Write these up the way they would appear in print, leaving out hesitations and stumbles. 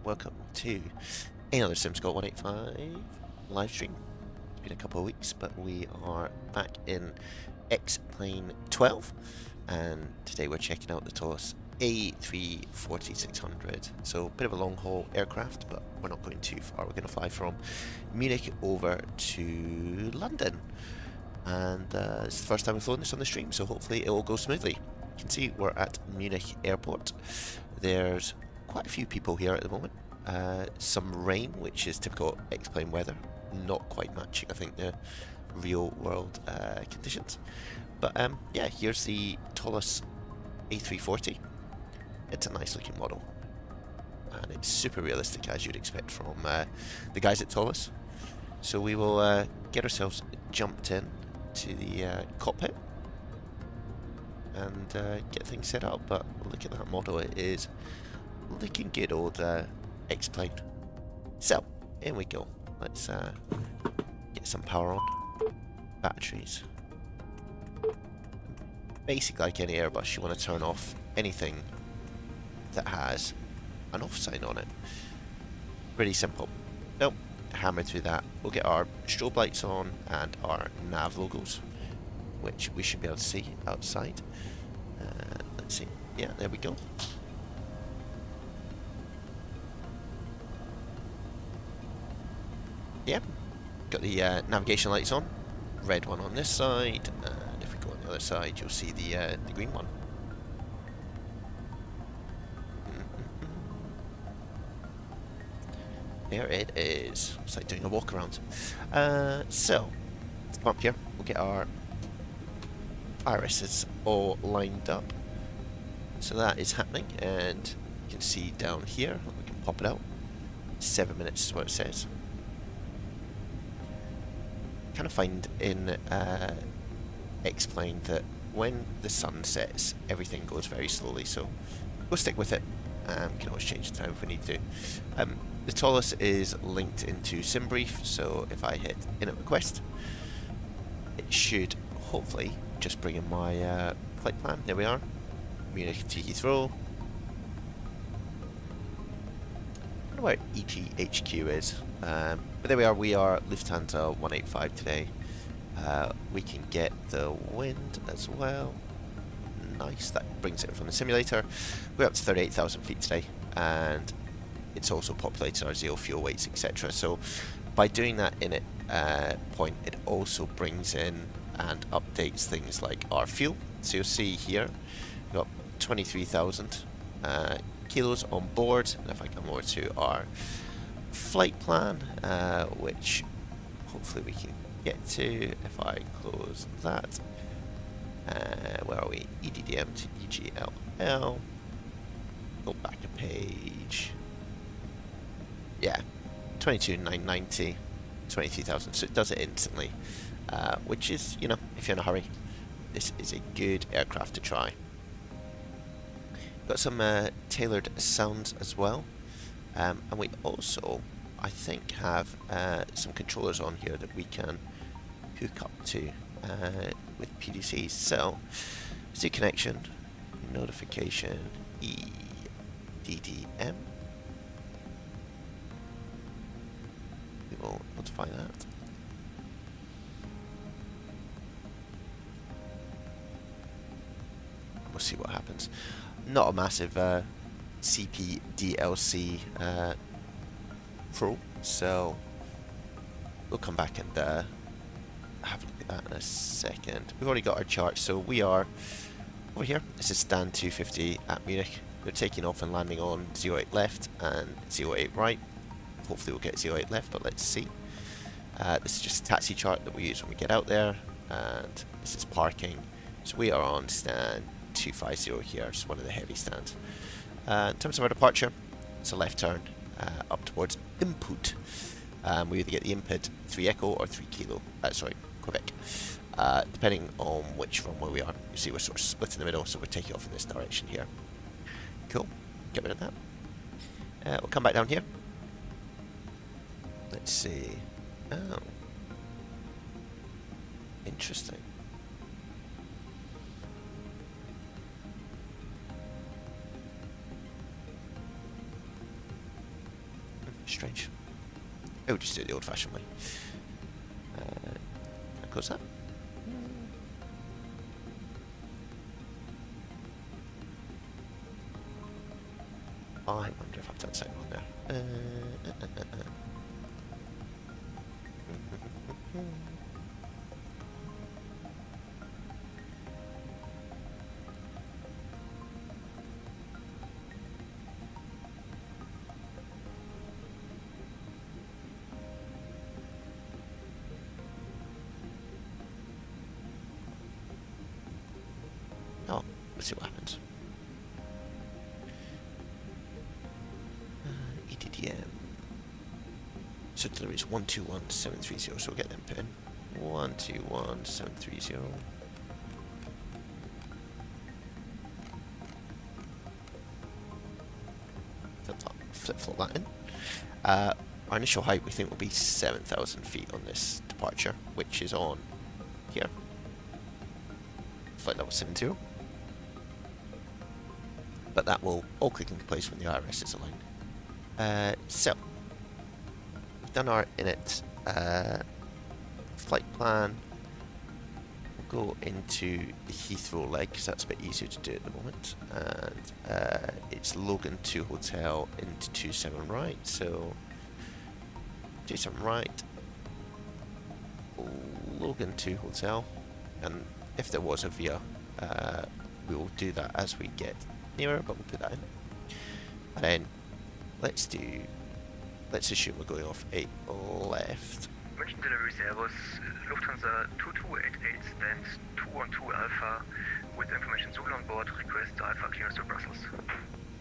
welcome to another SimScott 185 live stream. It's been a couple of weeks, but we are back in X-Plane 12, and today we're checking out the Toliss A340-600. So a bit of a long haul aircraft, but we're not going too far. We're going to fly from Munich over to London, and it's the first time we've flown this on the stream, so hopefully it will go smoothly. You can see we're at Munich Airport. There's quite a few people here at the moment. Some rain, which is typical X-Plane weather, not quite matching, I think, the real world conditions. But yeah, here's the Toliss A340. It's a nice looking model, and it's super realistic, as you'd expect from the guys at Toliss. So we will get ourselves jumped in to the cockpit and get things set up. But look at that model, it is looking good, old X-Plane. So, in we go. Let's get some power on. Batteries. Basically, like any Airbus, you want to turn off anything that has an off sign on it. Pretty simple. So, hammer through that. We'll get our strobe lights on and our nav logos, which we should be able to see outside. Let's see. Yeah, there we go. Yeah, got the navigation lights on. Red one on this side, and if we go on the other side, you'll see the green one. There it is. It's like doing a walk around. So, let's come up here. We'll get our irises all lined up. So that is happening, and you can see down here, we can pop it out. 7 minutes is what it says. Kind of find in X-Plane that when the sun sets, everything goes very slowly, so we'll stick with it. We can always change the time if we need to. The Toliss is linked into SimBrief, so if I hit init request, it should hopefully just bring in my flight plan. There we are, Munich to Heathrow. I don't know where EGHQ is. But there we are Lufthansa 185 today. We can get the wind as well. Nice, that brings it from the simulator. We're up to 38,000 feet today, and it's also populated our zero fuel weights, etc. So by doing that in point, it also brings in and updates things like our fuel. So you'll see here, we've got 23,000 kilos on board, and if I come over to our flight plan, which hopefully we can get to if I close that. Where are we? EDDM to EGLL. Go back a page. Yeah, 22,990, 23,000. So it does it instantly, which is, you know, if you're in a hurry, this is a good aircraft to try. Got some tailored sounds as well. And we also, I think, have some controllers on here that we can hook up to with PDCs. So, let's do connection, notification, EDDM. We will notify that. We'll see what happens. Not a massive CPDLC Pro, so we'll come back and have a look at that in a second. We've already got our chart, so we are over here. This is stand 250 at Munich. We're taking off and landing on 08 left and 08 right. Hopefully we'll get 08 left, but let's see. This is just a taxi chart that we use when we get out there, and this is parking. So we are on stand 250 here, it's one of the heavy stands. In terms of our departure, it's a left turn up towards input. We either get the input 3 Echo or 3 Kilo, Quebec, depending on which runway we are. You see we're sort of split in the middle, so we're taking off in this direction here. Cool, get rid of that. We'll come back down here. Let's see. Oh, interesting. Strange. I would just do it the old-fashioned way. How goes that? I wonder if I've done something on there. Oh, let's see what happens. EDDM. So delivery is 121730, so we'll get them put in. 121730. Flip-flop that in. Our initial height we think will be 7,000 feet on this departure, which is on here. Flight level 70. But that will all click into place when the IRS is aligned. So, we've done our init flight plan. We'll go into the Heathrow leg because that's a bit easier to do at the moment. And it's Logan 2 Hotel into 27 right. So, 27 right, Logan 2 Hotel. And if there was a VIA, we will do that as we get nearer, but we'll put that in. And then let's assume we're going off 8 left. München delivery Airbus, Lufthansa 2288 stands 212 Alpha with information Zulu on board, request Alpha clearance to Brussels.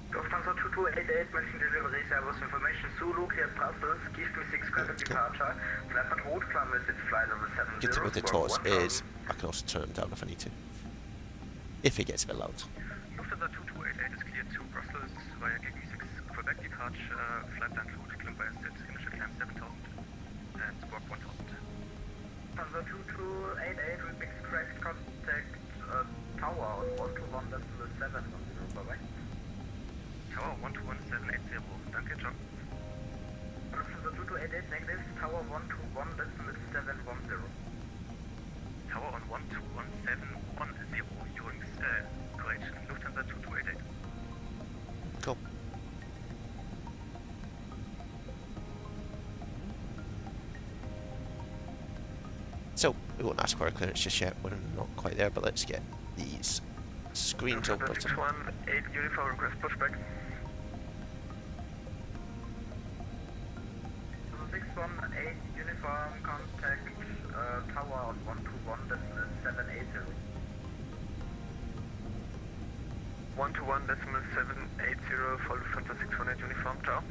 Lufthansa 2288 München delivery Airbus information Zulu cleared Brussels, give me 6 credit departure, flight on route, climb visit flight level 70. Good thing with the TOS is I can also turn them down if I need to. If it gets a bit loud. Lufthansa 2288 is cleared to Brussels via gate 6 Quebec departure, flight land route, climb by set, initial climb 7000 and squawk 1000. Lufthansa 2288 will be correct contact tower on 121.7 bye-bye. Tower 121.780, danke, ciao. Lufthansa 2288 negative, tower 121.710. Tower on 121.710, Eurings, correct, Lufthansa 2288. Cool. So, we won't ask for our clearance just yet, we're not quite there, but let's get these screens open. 618 uniform request pushback. 618 uniform contact tower on 121.780. 121.780 for Lufthansa 618 uniform, ciao.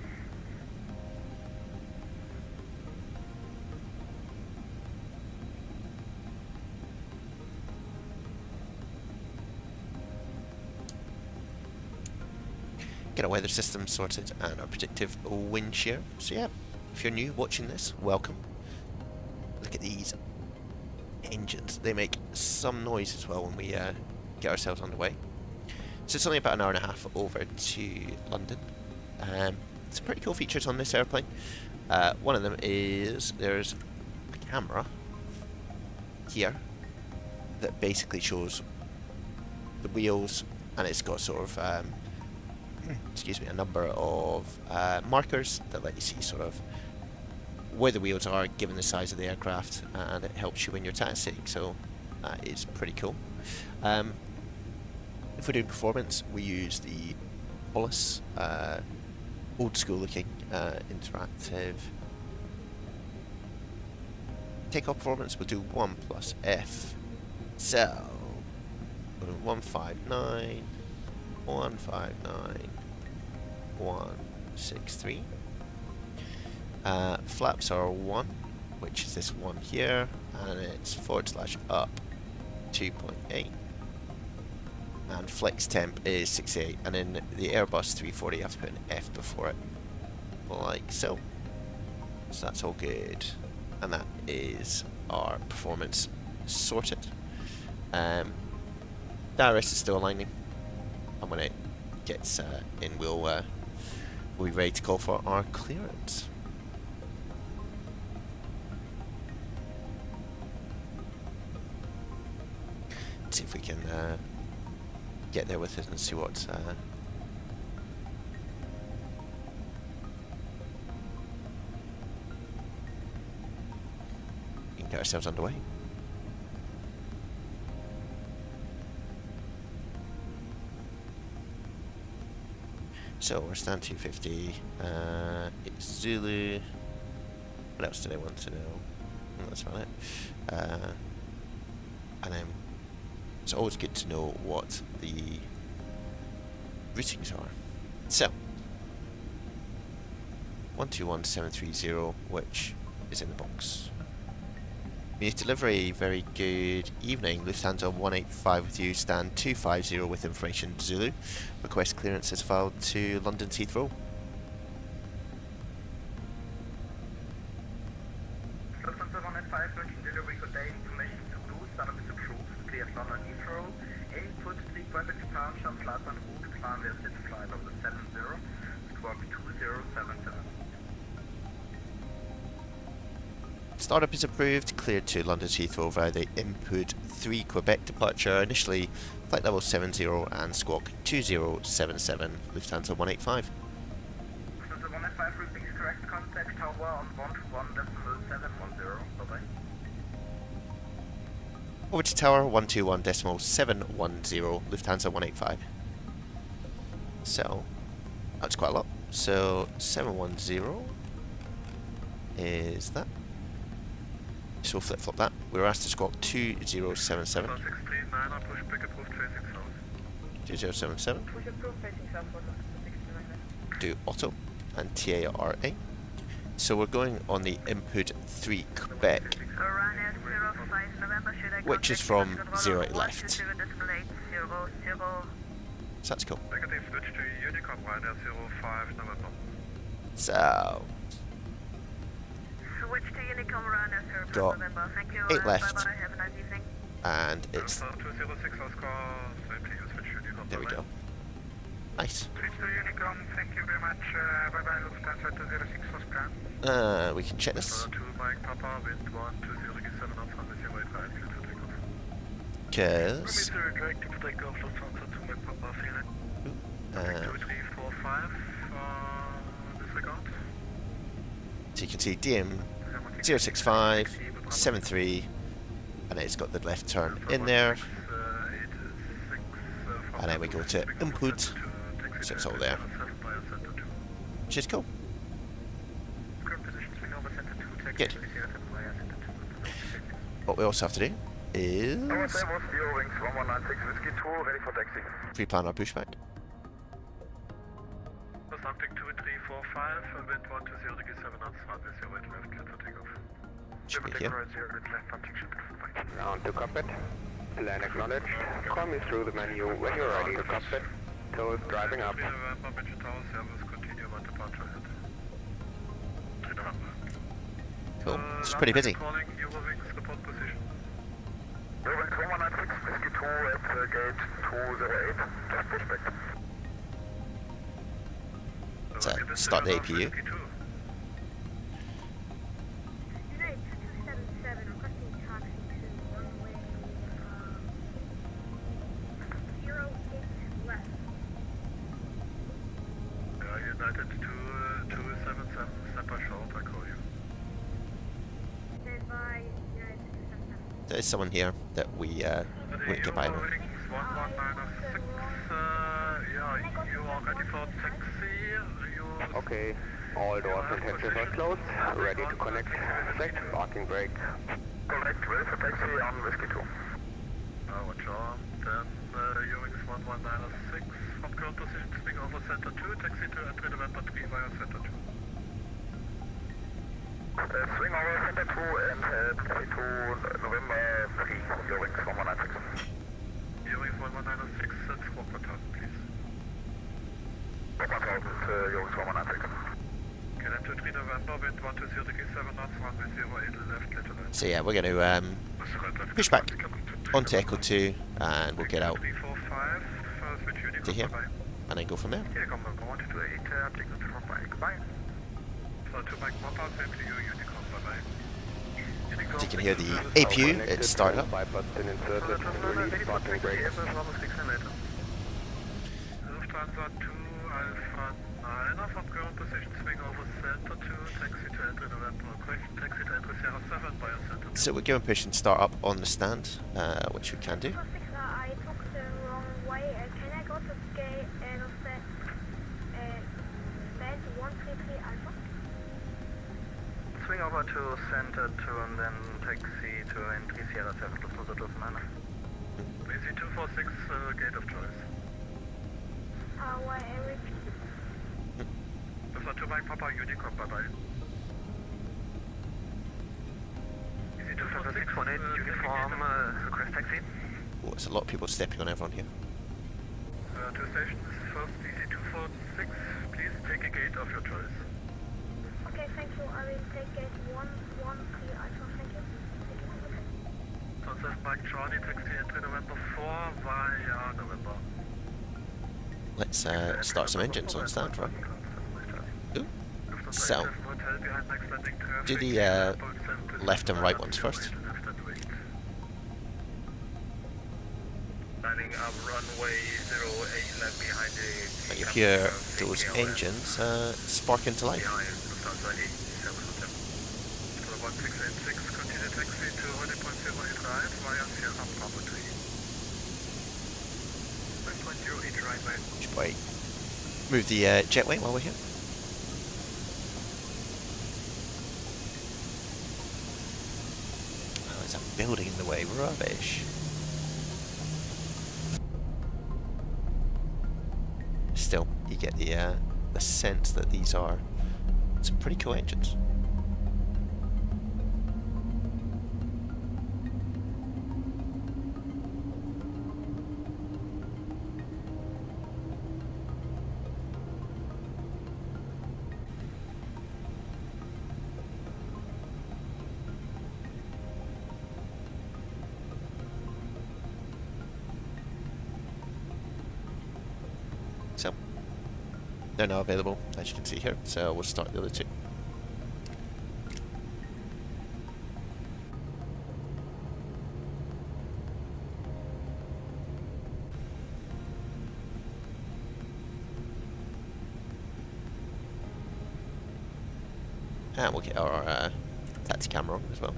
Get our weather system sorted and our predictive wind shear. So yeah, if you're new watching this, welcome. Look at these engines. They make some noise as well when we get ourselves underway. So it's only about an hour and a half over to London. Some pretty cool features on this airplane. One of them is there's a camera here that basically shows the wheels, and it's got sort of excuse me, a number of markers that let you see sort of where the wheels are given the size of the aircraft, and it helps you when you're taxiing, so that is pretty cool. If we're doing performance, we use the Toliss old school looking interactive takeoff performance. We'll do 1 plus F, so we'll do 159 159 163. Flaps are 1, which is this one here, and it's /up 2.8. And flex temp is 68, and in the Airbus 340 you have to put an F before it, like so. So that's all good, and that is our performance sorted. The IRS is still aligning, and when it gets in, we'll We're ready to call for our clearance. Let's see if we can get there with it and see what we can get ourselves underway. So we're stand 250. It's Zulu. What else did I want to know? Oh, that's about it. And then it's always good to know what the routings are. So 121730, which is in the box. We need to deliver a very good evening. Lufthansa 185 with you, stand 250 with information Zulu. Request clearance is filed to London's Heathrow. Lufthansa 185, working delivery contain information Zulu, startup is approved, cleared London Heathrow. Input 3.6 departure, flight en route, plan where sit flight over 70, squawk 2077. Startup is approved, cleared to London's Heathrow via the input 3 Quebec departure, initially flight level 70 and squawk 2077, Lufthansa 185. Lufthansa 185, routing is correct, contact tower on 121.710, bye-bye. Over to tower 121.710, Lufthansa 185. So, that's quite a lot. So, 710 is that. So we'll flip-flop that. We were asked to squawk 2077. 2077. Do auto and TARA. So we're going on the input 3 Quebec, which is from 0 to left. So that's cool. So switch to Unicom Ryanair, sir. got Thank you. 8 left, Bye-bye. Have a nice evening. and it's there we go. Nice. Switch to Unicom, thank you very much. Bye-bye, Lufthansa 206 was planned. We can check this. Because so you can see DM 065 73, and it's got the left turn in there, and then we go to input, so it's all there, which is cool. Good. What we also have to do is pre-plan our pushback. Something 2345, wind 120 degrees 7 knots, runway 08 left, clear for takeoff. Should be here. Ground to cockpit. Plan acknowledged. Call me through the menu when you're ready to cockpit. Toes driving up. Cool. It's pretty busy. So start the APU. Unit 2277, requesting taxi to runway 08 left. United 277, step by short, I call you. Stand by, United 2277. There's someone here that we won't get by with. 1196, yeah, you are ready for taxi. Okay. All doors and hatches are closed. Ready to connect. Select parking brake. Correct, ready for taxi on Whiskey 2. Watch on. Then Ewings 1196 from current position, swing over center 2, taxi to entry November 3 via center 2. Swing over center 2 and taxi to November 3, Ewings 1196. Ewings 1196, squawk 1000, please. Squawk 1000, Ewings 1196. Okay, then to 3 November, wind 120 degrees 7 knots, runway 08 left, clear to land. So yeah, we're going to push back onto Echo 2, and we'll get out to here, and then go from there. Here, come 128, taking to Papa, goodbye. So to Mike Papa, same to you, Unicorn, bye-bye. As you can hear the APU, it's started up. Bypass pin inserted. Release parking brakes. Lufthansa 2 Alpha 9 from current position, swing over center 2, taxi to entry November, correction, taxi to entry Sierra 7 by center 2. So we're going push and start up on the stand, which we can do. I took the wrong way. Can I go to stand 133 Alpha? Swing over to center 2 and then taxi to entry Sierra 7, Lufthansa 2 BC 246, gate of choice. Why every... Lufthansa 2 Mike Papa, Unicorn, bye-bye. BC 246, uniform, request taxi. Oh, there's a lot of people stepping on everyone here. 2 stations, first BC 246, please take a gate of your choice. Okay, thank you. I will take gate 113 Alpha. Thank you. Sunset Mike Charlie, taxi entry November 4 via November. Let's start some engines on stand, right? Ooh. So, do the left and right ones first. Landing up runway 08, left behind the... And you hear those engines spark into life. Lufthansa 1686, continue taxi to 100.08 right via Sierra Bravo 3. 1.08 right way. Should we move the jetway while we're here? Oh, there's a building in the way. Rubbish. Still, you get the sense that these are some pretty cool engines. So, they're now available, as you can see here, so we'll start the other two. And we'll get our taxi camera on as well.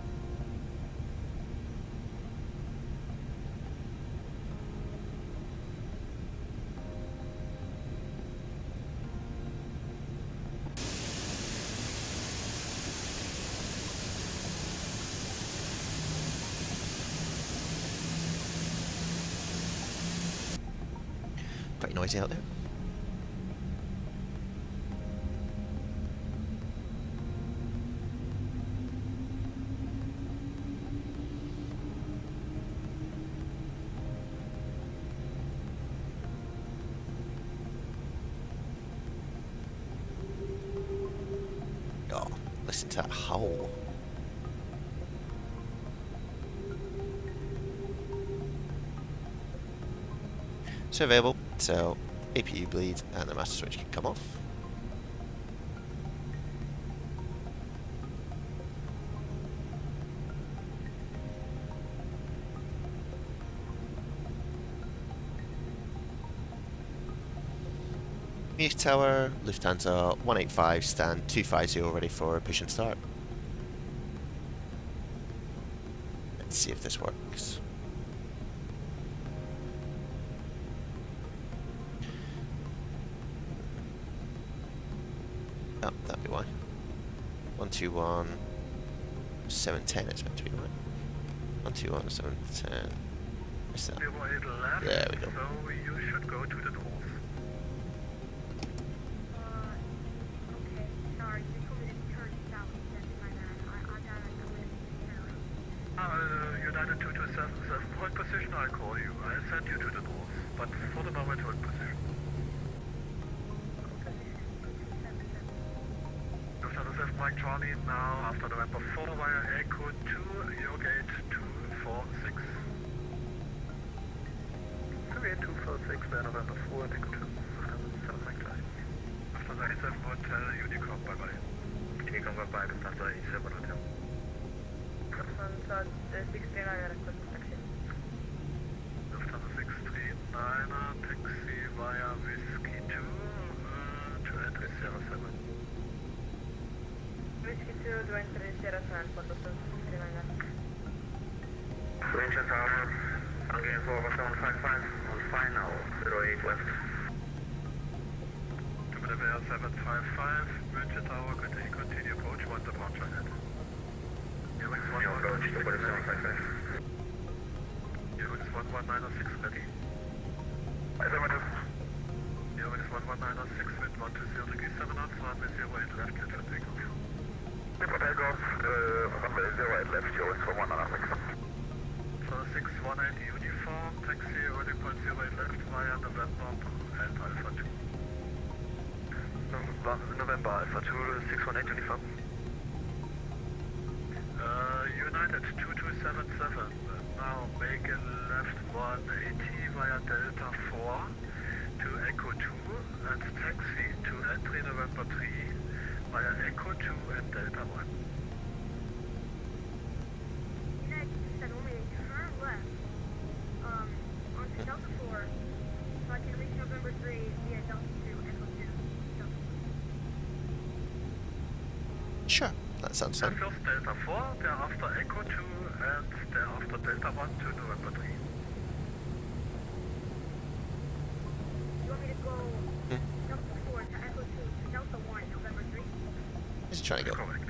Pretty noisy out there. Oh, listen to that howl. So available, so APU bleed and the master switch can come off. Munich Tower, Lufthansa 185, stand 250 ready for push and start. Let's see if this works. Oh, that'd be why. 121 710 it's meant to be, right? 121 710. What's that? There we go. So you should go to the north. Okay, sorry. You told me to turn south. That's my bad. I got it. United 2277, what position I call you? I sent you to the north, but for the moment, what position? Lufthansa 7 Mike Charlie, now after November 4 via ASUS 2, your gate 246. So we had 246 via November 4, I think 2. Lufthansa 87 Hotel, Unicom, bye bye. Unicom, bye bye, Lufthansa 87 Hotel. Lufthansa 639 request taxi. Lufthansa 639, taxi via Whiskey 2 to entry Sierra 7. Whiskey 2 to entry Sierra 7 for Lufthansa 639. Range and tower, again for 755, on final, 08 left. To Air 755, Range and tower, continue approach, 1 departure ahead. Unix 11906 ready. Unix 11906 wind 120 degrees 7 knots, runway 08 left, clear for takeoff. Clear for takeoff, runway 08 left, Unix 11906. So 618 uniform, taxi running point 08 left via November and Alpha 2. November Alpha 2, 618 uniform. United 2277, now make a left 180 via Delta 4 to Echo 2 and taxi to entry November 3 via Echo 2 and Delta 1. United said only a turn left onto Delta 4 so I can reach November 3 via Delta 2, Echo 2, Delta 4. Sure, that sounds fine. First Delta 4, thereafter Echo 2 and thereafter Delta 1 to November 3. You want me to go Delta 4 to Echo 2 to Delta 1, November 3? Just trying to go. Correct.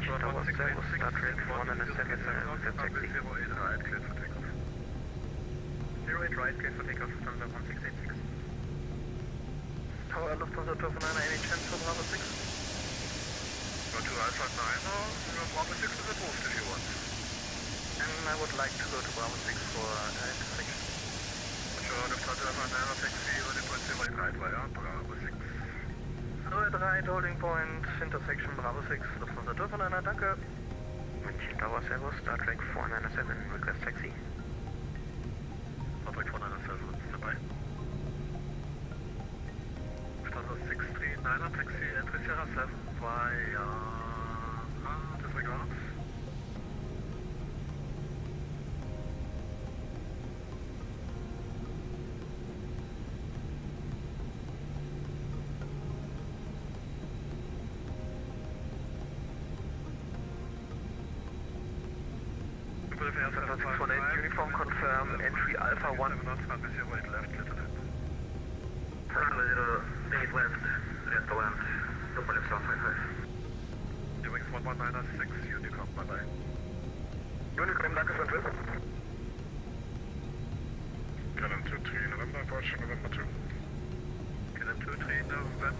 Tower 0, start train 1 and a second, taxi. 08 right, clear for takeoff. 08 right, clear for takeoff, Lufthansa 1686. Tower Lufthansa 249, any chance for Bravo 6? Go to Alpha 9 or Bravo 6 is approved if you want. And I would like to go to Bravo 6 for intersection. Sure, Lufthansa Alpha 9 taxi, running point 08 right via Bravo 6. 08 right, holding point, intersection Bravo 6, Lufthansa 249, danke. München Tower Servo, Star Trek 497, request taxi. Star Trek 497, stand by. Lufthansa 639, taxi, entry Sierra 7 via disregard. Lufthansa 648, uniform confirm, entry Alpha 1. Left, Lieutenant. Runway 08 left, left to land, Tupolev 755. Unix 11906, Unicom, bye bye. Unicom, danke für den Trip. KLM 23 November, approach November 2. KLM 23 November,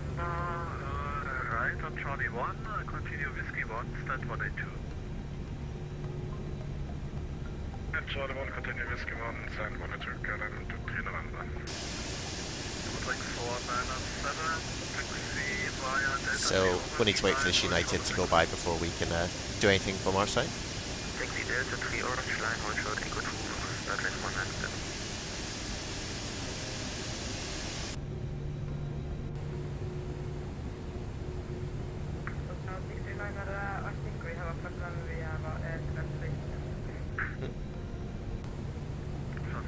right on Charlie 1, continue Whiskey 1, stand 182. Charlie 1, continue Whiskey 1, stand 182, KLM 23 November. Strix 497, taxi via Delta. So we need to wait for this United to go by before we can do anything from our side. Taxi Delta 3 Orange Line, hold short, Echo 2, Star Trek 197. Lufthansa 639, I think we have a problem, we have a air translation.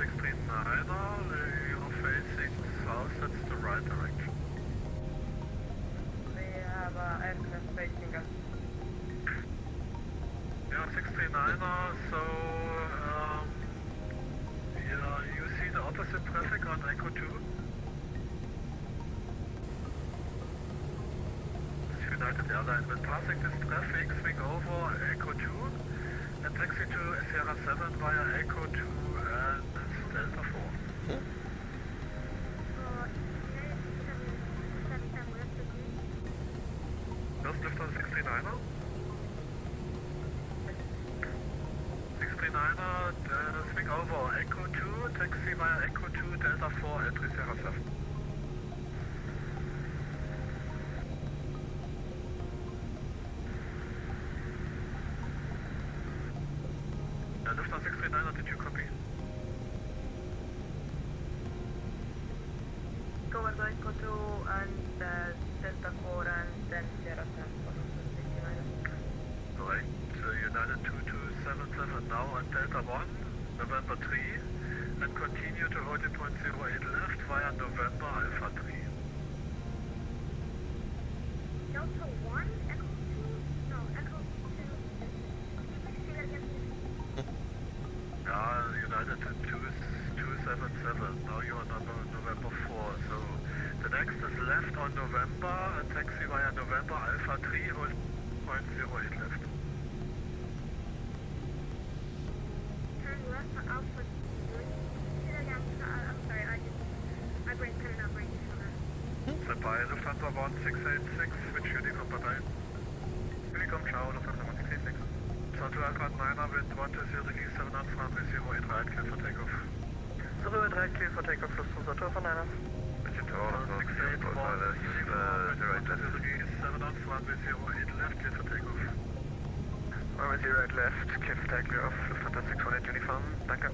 639, you're facing south, that's the right direction. We have a aircraft facing us. Yeah, 639, so yeah, you see the opposite traffic on Echo 2? It's United Airlines. When passing this traffic, swing over Echo 2 and taxi to Sierra 7 via Echo 2 and Delta 4. First Lufthansa 639er. 639er, swing over Echo 2, taxi via Echo 2, Delta 4, entry Sierra 7. Lufthansa 639er, did you copy? Go and Echo 2 and now on Delta 1, November 3, and continue to holding point 08 left via November Alpha 3. Delta 1, Echo 2? No, Echo 2. Can you please say that again, please? Yeah, United 277. Now you are November 4. So the next is left on November, and taxi via November Alpha 3, hold point 08 left. Turn left to Alpha 3. Say that again. I'm sorry, my brain's kind of not breaking from that. Stand by, Lufthansa 1686, switch Unicom Partei. Unicom, ciao, Lufthansa 1686. Total Alpha 9er with 120 degrees 7 knots, runway 08 right, clear for takeoff. 08 right, clear for takeoff, Lufthansa Alpha 9er. Engine tower, 681, Uniform, 120 degrees 7 knots, runway 08 left, clear for takeoff. Runway 08 left, clear for takeoff, Lufthansa 600 Uniform, danke.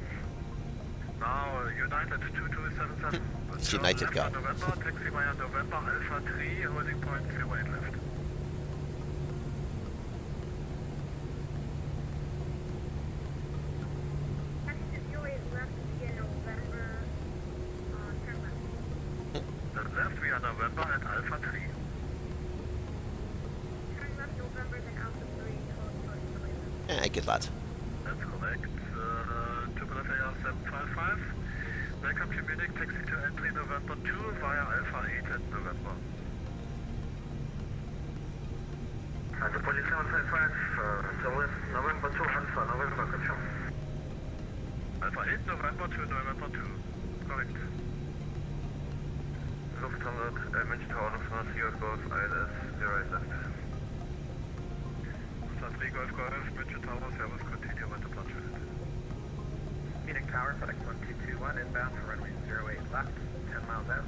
Now, United 2277. It's United guy. November, taxi via November Alpha 3, holding point 08 left. Taxi to 08 left via November, turn left. Then left via November at Alpha 3. Turn left November, then Alpha 3, hold point 08 left. Good lad. That's correct. Tubular AR 755. Welcome to Munich, taxi to entry November 2 via Alpha 8 at November. Also Police 755, November 2 Alpha, November, confirm. Alpha 8 November to November 2, correct. Lufthansa, München Tower, Lufthansa 3 Golf, ILS, 08 left. Lufthansa 3 Golf Golf, München Tower, service continue with departure. Munich Tower, FedEx 1221, inbound for runway 08 left, 10 miles out.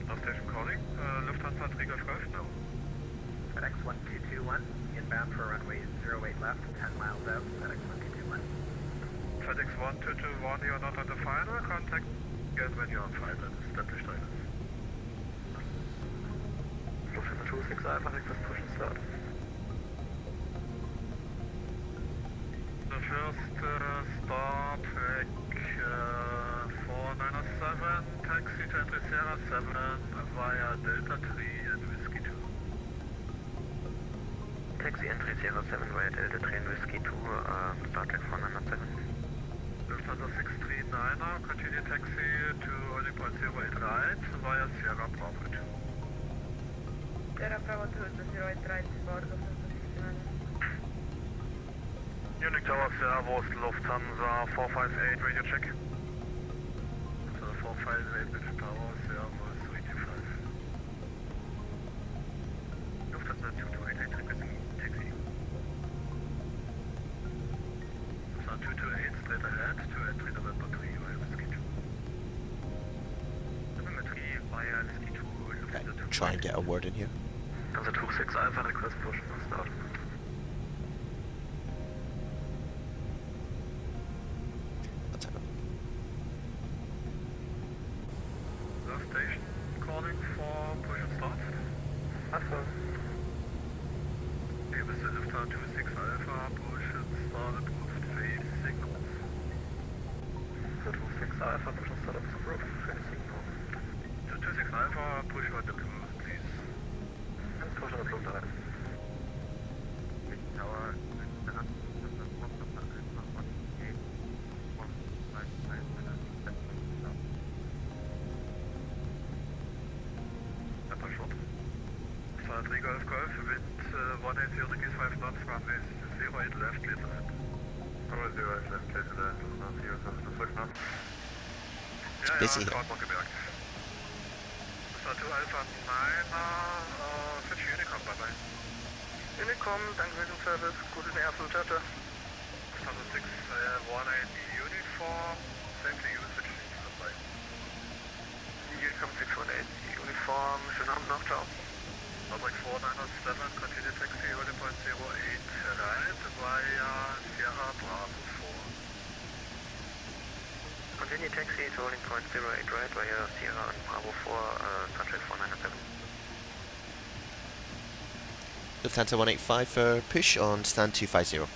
North station calling, Lufthansa 3 Golf Golf, no. FedEx 1221, inbound for runway 08 left, 10 miles out, FedEx 1221. FedEx 1221, you are not on the final, contact again when you are on final, established ILS. Lufthansa 26 Alpha, request push and start. The first start, track 497, taxi to entry Sierra 7 via Delta 3 and Whiskey 2. Taxi entry Sierra 7 via Delta 3 and Whiskey 2, start track 497. Lufthansa 639er, continue taxi to holding point 08 right via Sierra Bravo 2. Sierra Bravo 2 is the 08 right for Lufthansa 639er. Munich Tower, Servus, Lufthansa 458, radio check. So 458, Munich Tower, Servus 325. Lufthansa 2288, requesting taxi. Lufthansa 228, straight ahead to entry November 3 via Whiskey 2. November 3 via Whiskey 2, Lufthansa 2. Try and get a word in here. Lufthansa 26 Alpha, request push and start. Let's have it. Last station calling for push and start. Alpha. Okay, this is Lufthansa 26 Alpha, push and start approved, phase signals. So 26 Alpha, push and start approved, phase signals. So 26 Alpha, push and approved, please. And push and approved, alright. Tower. Golf Golf with 180 degrees 5 knots, runway 08 left, clear to land. Runway 08 left, clear to land, Lufthansa 06 knots. Ja, busy here. Outbound gemerkt. Lufthansa 2 Alpha 9er, switch Unicom, bye bye. Unicom, danke für den Service, guten ersten Chatter. Lufthansa 6 180 Uniform, same to you, switch Unicom, bye. Unicom 618 Uniform, schönen Abend noch, ciao. Public 497, continue taxi, holding point 08 right via Sierra Bravo 4. Continue taxi to holding point 08 right via Sierra Bravo 4, contact 497. Lufthansa 185 for push on stand 250.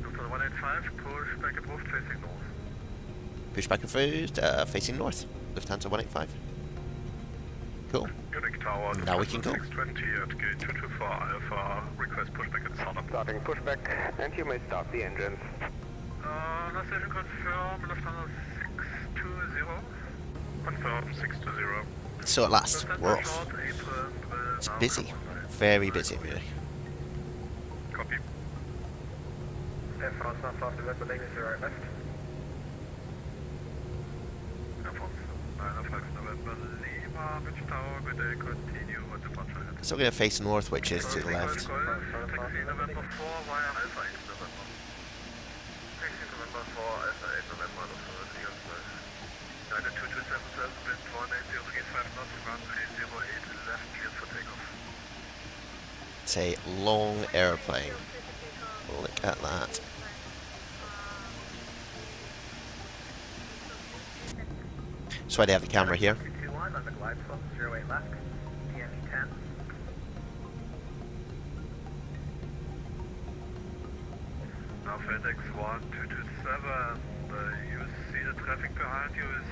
Lufthansa 185, pushback approved, facing north. Pushback approved, facing north. Lufthansa 185. Cool. Munich Tower, Now we can go. 620 at gate 224 Alpha, request pushback at Southern. Starting pushback, and you may start the engines. Last station confirm, Lufthansa 620. Confirm 620. So at last, Lufthansa we're off. short, apron will It's now busy. come online. Very busy, really. Copy. Air France, not far from November, Lima 0 left. Air France 905 November Lima, Munich Tower, good day, continue with departure. So we're going to face north, which is to the left. Taxi November 4 via Alpha 8 November. Taxi November 4, Alpha 8 November, Lufthansa United 2277, wind 18035 knots, runway 08 left, cleared for takeoff. It's a long airplane. Look at that. That's why they have the camera here. 21 on the glide slope, 08 left, DME 10. Now FedEx 1227, you see the traffic behind you is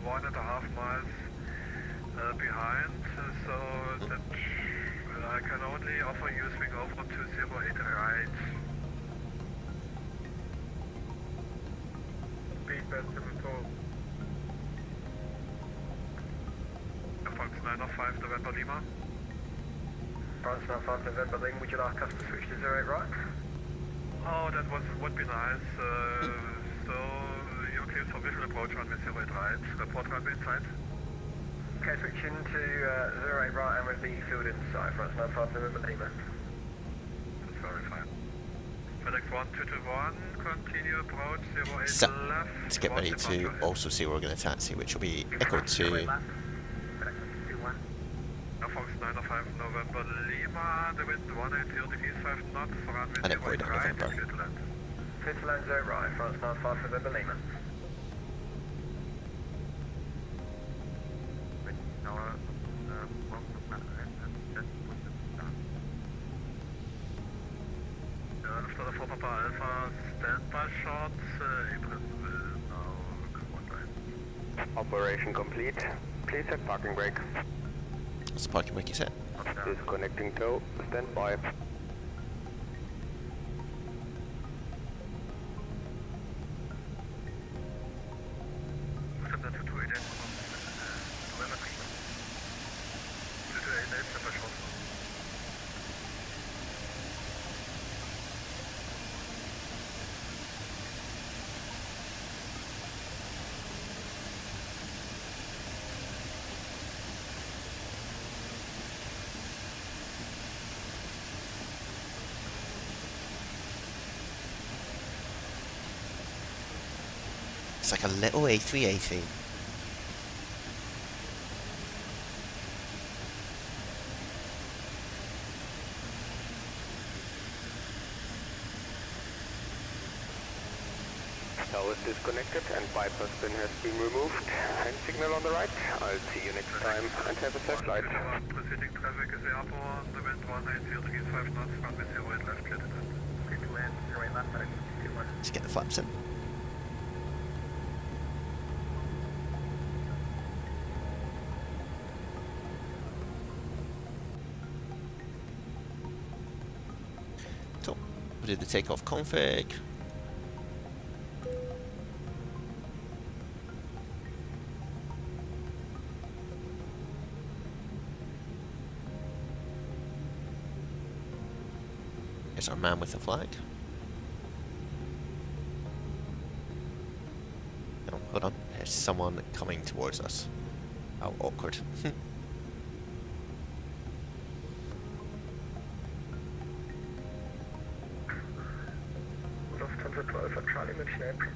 1.5 miles behind, so that I can only offer you swing over to 08 right. Speed band 74. Fox 905 November Lima. France 905 November Lima, would you like us to switch to 08 right? Oh, that would be nice. So, you're clear for visual approach runway 08 right. Report runway inside. Okay, switching to 08 right and with the field inside, France 905 November Lima. That's very fine. FedEx 1221, continue approach 08 So, left. let's get ready to also see where we're going to taxi, which will be echo to Fox 905 November Lima, the wind 180 degrees 5 knots, runway and avoid 08 right, November. clear to land. Clear to land 0 right, France 95 November Lima. Lufthansa 4 Papa Alpha, standby short, apron will now come online. Operation complete. Please set parking brake. What's the parking brake you set? Disconnecting tow. Stand by. Lufthansa 228 November 3. 228 standby short. It's like a little A380. Tow is disconnected and bypass pin has been removed. Hand signal on the right. I'll see you next time and have a safe flight. Proceeding traffic is airborne, the wind 180 degrees 5 knots, runway 08 left, clear to land. Clear to land, 08 left, FedEx 21. Let's get the flaps in. So, we did the takeoff config. Here's our man with the flag. Oh, hold on. There's someone coming towards us. How awkward. Lufthansa 12 for Charlie München apron.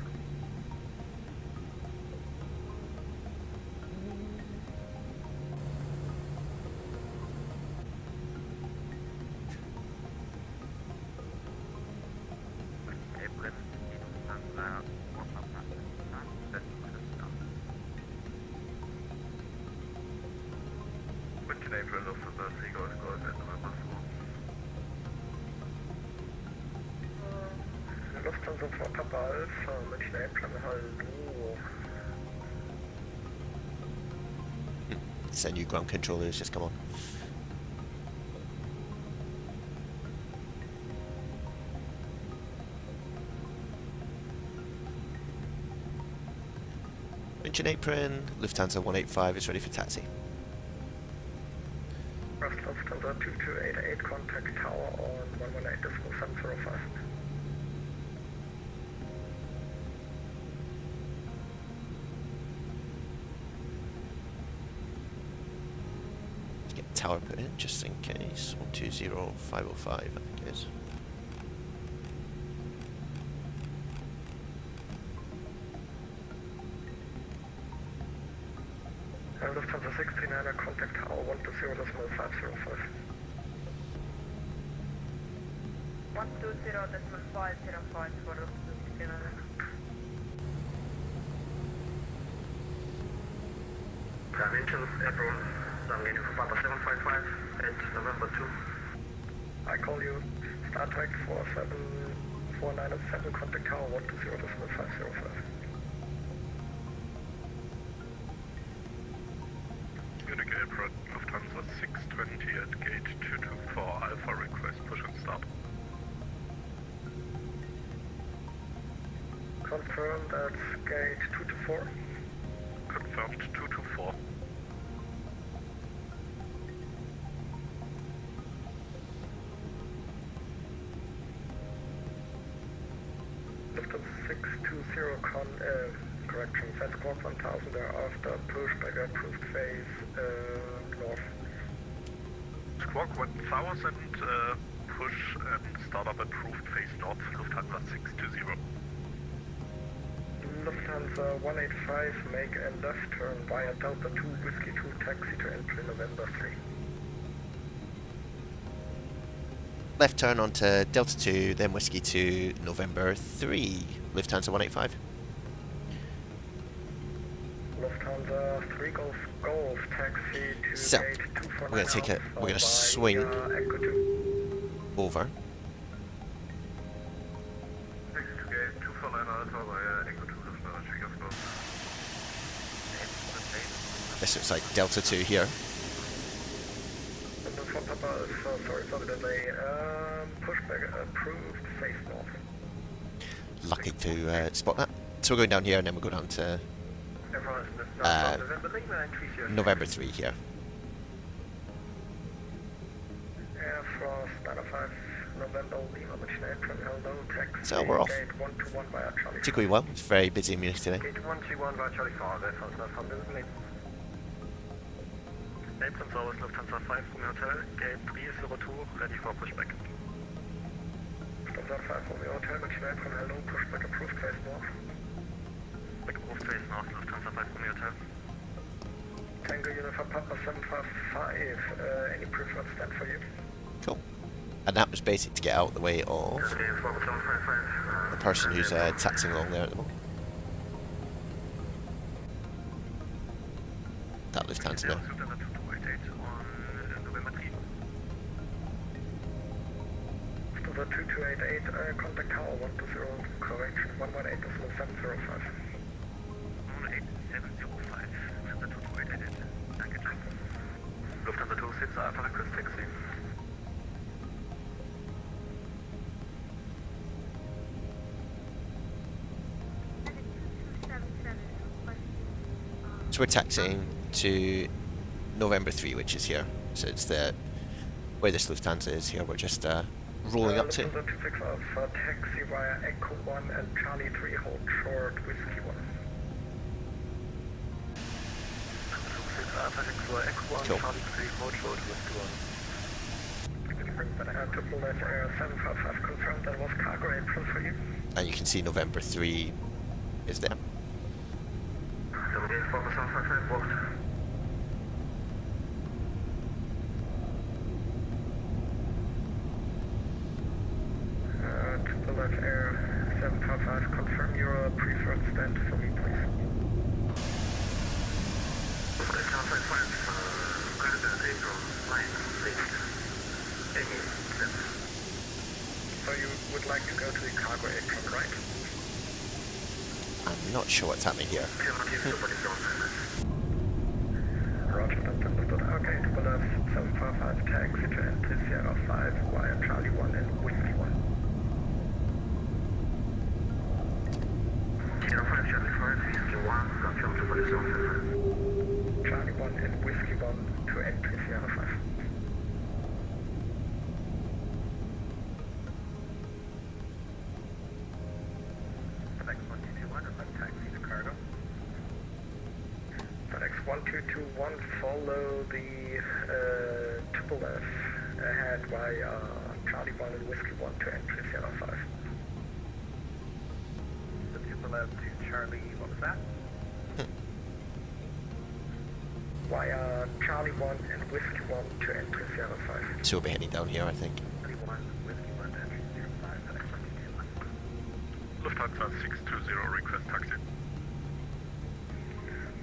München April, Lufthansa Seagull, Golf at November 4. Lufthansa for Papa Alpha, München April, hallo. It's a new ground controller has just come on. München apron, Lufthansa 185 is ready for taxi. Lufthansa 2288, contact tower on 118.705. Let's get the tower put in just in case. 120505, I think it is. Lufthansa 639, contact tower 120.505. 120.505 for Lufthansa 639. Dimensions, April, I'm getting for Papa 755 at November 2. I call you, Star Trek 47497, contact tower 120.505. Munich April, Lufthansa 620 at gate 224, Alpha request push and start. Confirmed at gate 224. Confirmed 224. Lufthansa 620 correction, set squawk 1000 thereafter, pushback approved phase north. Squawk 1000, push and startup approved phase north, Lufthansa 620. Lufthansa 185, make a left turn via Delta 2, Whiskey 2, taxi to entry November 3. Left turn onto Delta 2, then Whiskey 2, November 3. Lufthansa 185. Lufthansa 3 Golf Golf, taxi to So, gate 249. we're gonna take it, we're gonna swing over. Taxi to gate 249 Alpha via Echo 2 Lufthansa Takeoff Golf. This looks like Delta 2 here. For Papa Alpha, sorry for the delay. Pushback approved, face north. Lucky to spot that. So we're going down here and then we'll go down to November 3 here. Air France 905 November Lima, München April, hello, taxi. So we're off. Gate 121 via Charlie. Took well. It's very busy in Munich today. Gate 121 via Charlie 5, Air France 905 Apron service Lufthansa 5 Romeo Hotel, gate 302, ready for pushback. Lufthansa 5 Romeo Hotel, München April, hello, pushback approved, face north. Approved face north, Lufthansa 5 Romeo Hotel. Tango unit for Papa 755, any preferred stand for you? Cool. And that was basic to get out of the way of the person who's taxiing along there at the moment. That Lufthansa there. Lufthansa 2288, contact tower 120, correction 118.705. 118.705, Lufthansa 2288, danke, danke. Lufthansa 26, Alpha request taxi. So we're taxiing to November 3, which is here. So it's the where this Lufthansa is here. We're just rolling up to. Lufthansa 26 Alpha, taxi via Echo 1 and Charlie 3, hold short, Whiskey 1. Lufthansa 26 Alpha, Echo 1, Cool. Charlie 3, hold short, Whiskey 1. Triple Net Air 755 confirmed that was cargo apron for you. And you can see November 3 is there. 78 Papa 755 booked. Triple Net Air 755, confirm your preferred stand for me, please. Okay, 755, President April. So you would like to go to the cargo apron, right? I'm not sure what's happening here. Roger, that's understood. Okay, to the left, 755 taxi to enter Sierra 5 via Charlie 1 and Whiskey 1. Sierra 5, Charlie 5, Whiskey 1, confirm to police officer. Charlie 1 and Whiskey 1 to enter Sierra 5. FedEx 1221, and then taxi to cargo. FedEx 1221, follow the triple F ahead via Charlie 1 and Whiskey 1 to entry Sierra 5. The triple F to Charlie, what was that? Via Charlie 1 and Whiskey 1 to entry Sierra 5. So we'll be heading down here, I think. Charlie 1, Whiskey 1 to entry Sierra 5, FedEx 1221. Lufthansa 620, request taxi.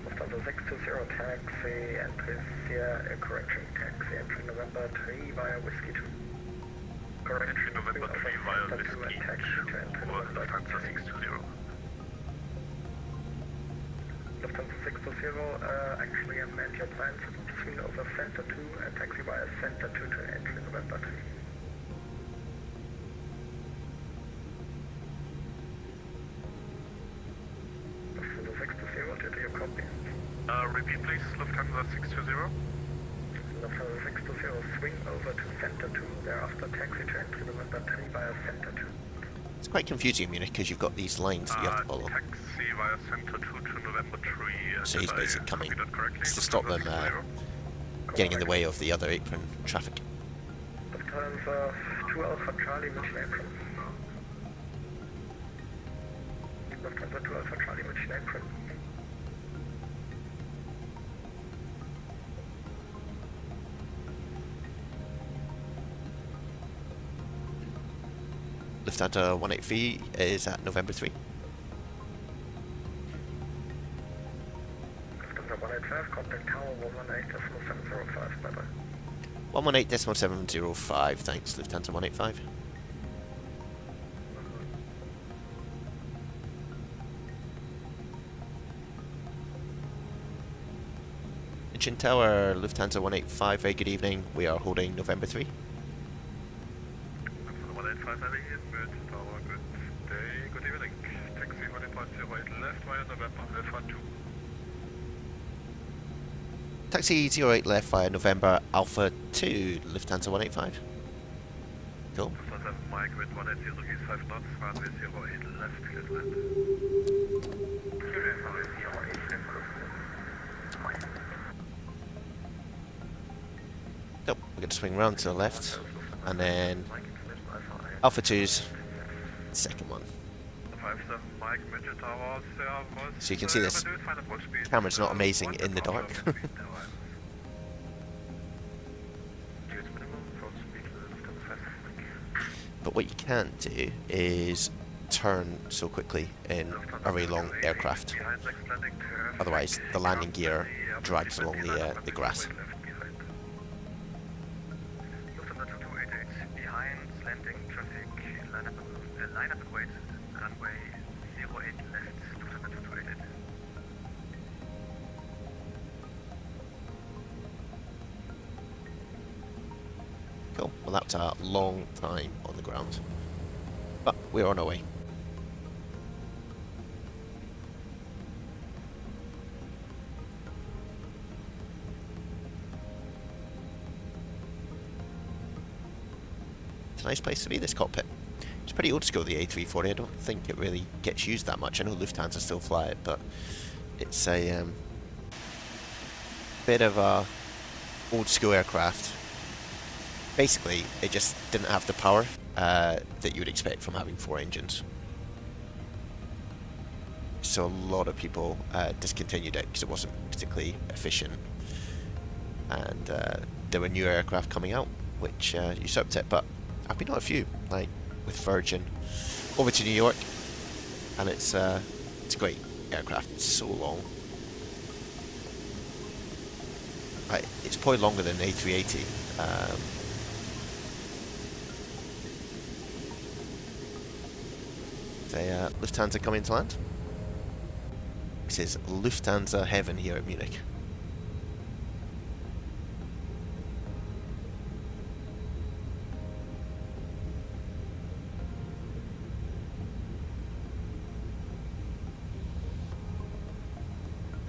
Lufthansa 620 taxi, entry Sierra, correction, taxi, entry November 3 via Whiskey 2. Correction, November 3 via Whiskey 2, or Lufthansa 620. Lufthansa 620, actually amend your plans to swing over Center 2 and taxi via Center 2 to entry November 3. Lufthansa 620, did you copy? Repeat please, Lufthansa 620. Lufthansa 620, swing over to Center 2, thereafter taxi to entry November 3 via Center 2. It's quite confusing, Munich, because you've got these lines that you have to follow. Taxi via Center 2 to November 3. So he's basically coming. It's to stop them getting in the way of the other apron traffic. Lufthansa 2 Alpha Charlie, München apron. Lufthansa 2 Alpha Charlie, München apron. Lufthansa 183 is at November 3. Lufthansa 185, contact tower 118.705, bye bye. 118.705, thanks, Lufthansa 185. München Tower, Lufthansa 185, very good evening. We are holding November 3. Lufthansa 185 having in München Tower, good day, good evening. Taxi 18508 left via November Alpha 2. Taxi 08 left via November Alpha 2, Lufthansa 185. Cool. Lufthansa Mike with 180 degrees 5 knots, runway 08 left, clear to land. Nope, we're going to swing round to the left, and then Alpha 2's second one. So you can see this camera's not amazing in the dark. But what you can't do is turn so quickly in a very long aircraft. Otherwise, the landing gear drags along the grass. Behind, landing traffic, line up and wait, runway 08 left, Lufthansa 2288. Cool. Well, that was a long time on the ground. But we're on our way. It's a nice place to be, this cockpit. It's pretty old school, the A340. I don't think it really gets used that much. I know Lufthansa still fly it, but it's a bit of a old school aircraft. Basically, it just didn't have the power that you would expect from having 4 engines. So a lot of people discontinued it because it wasn't particularly efficient. And there were new aircraft coming out which usurped it, but I've been on a few, like with Virgin, over to New York, and it's a great aircraft. It's so long. It's probably longer than A380. Lufthansa coming to land. This is Lufthansa heaven here at Munich.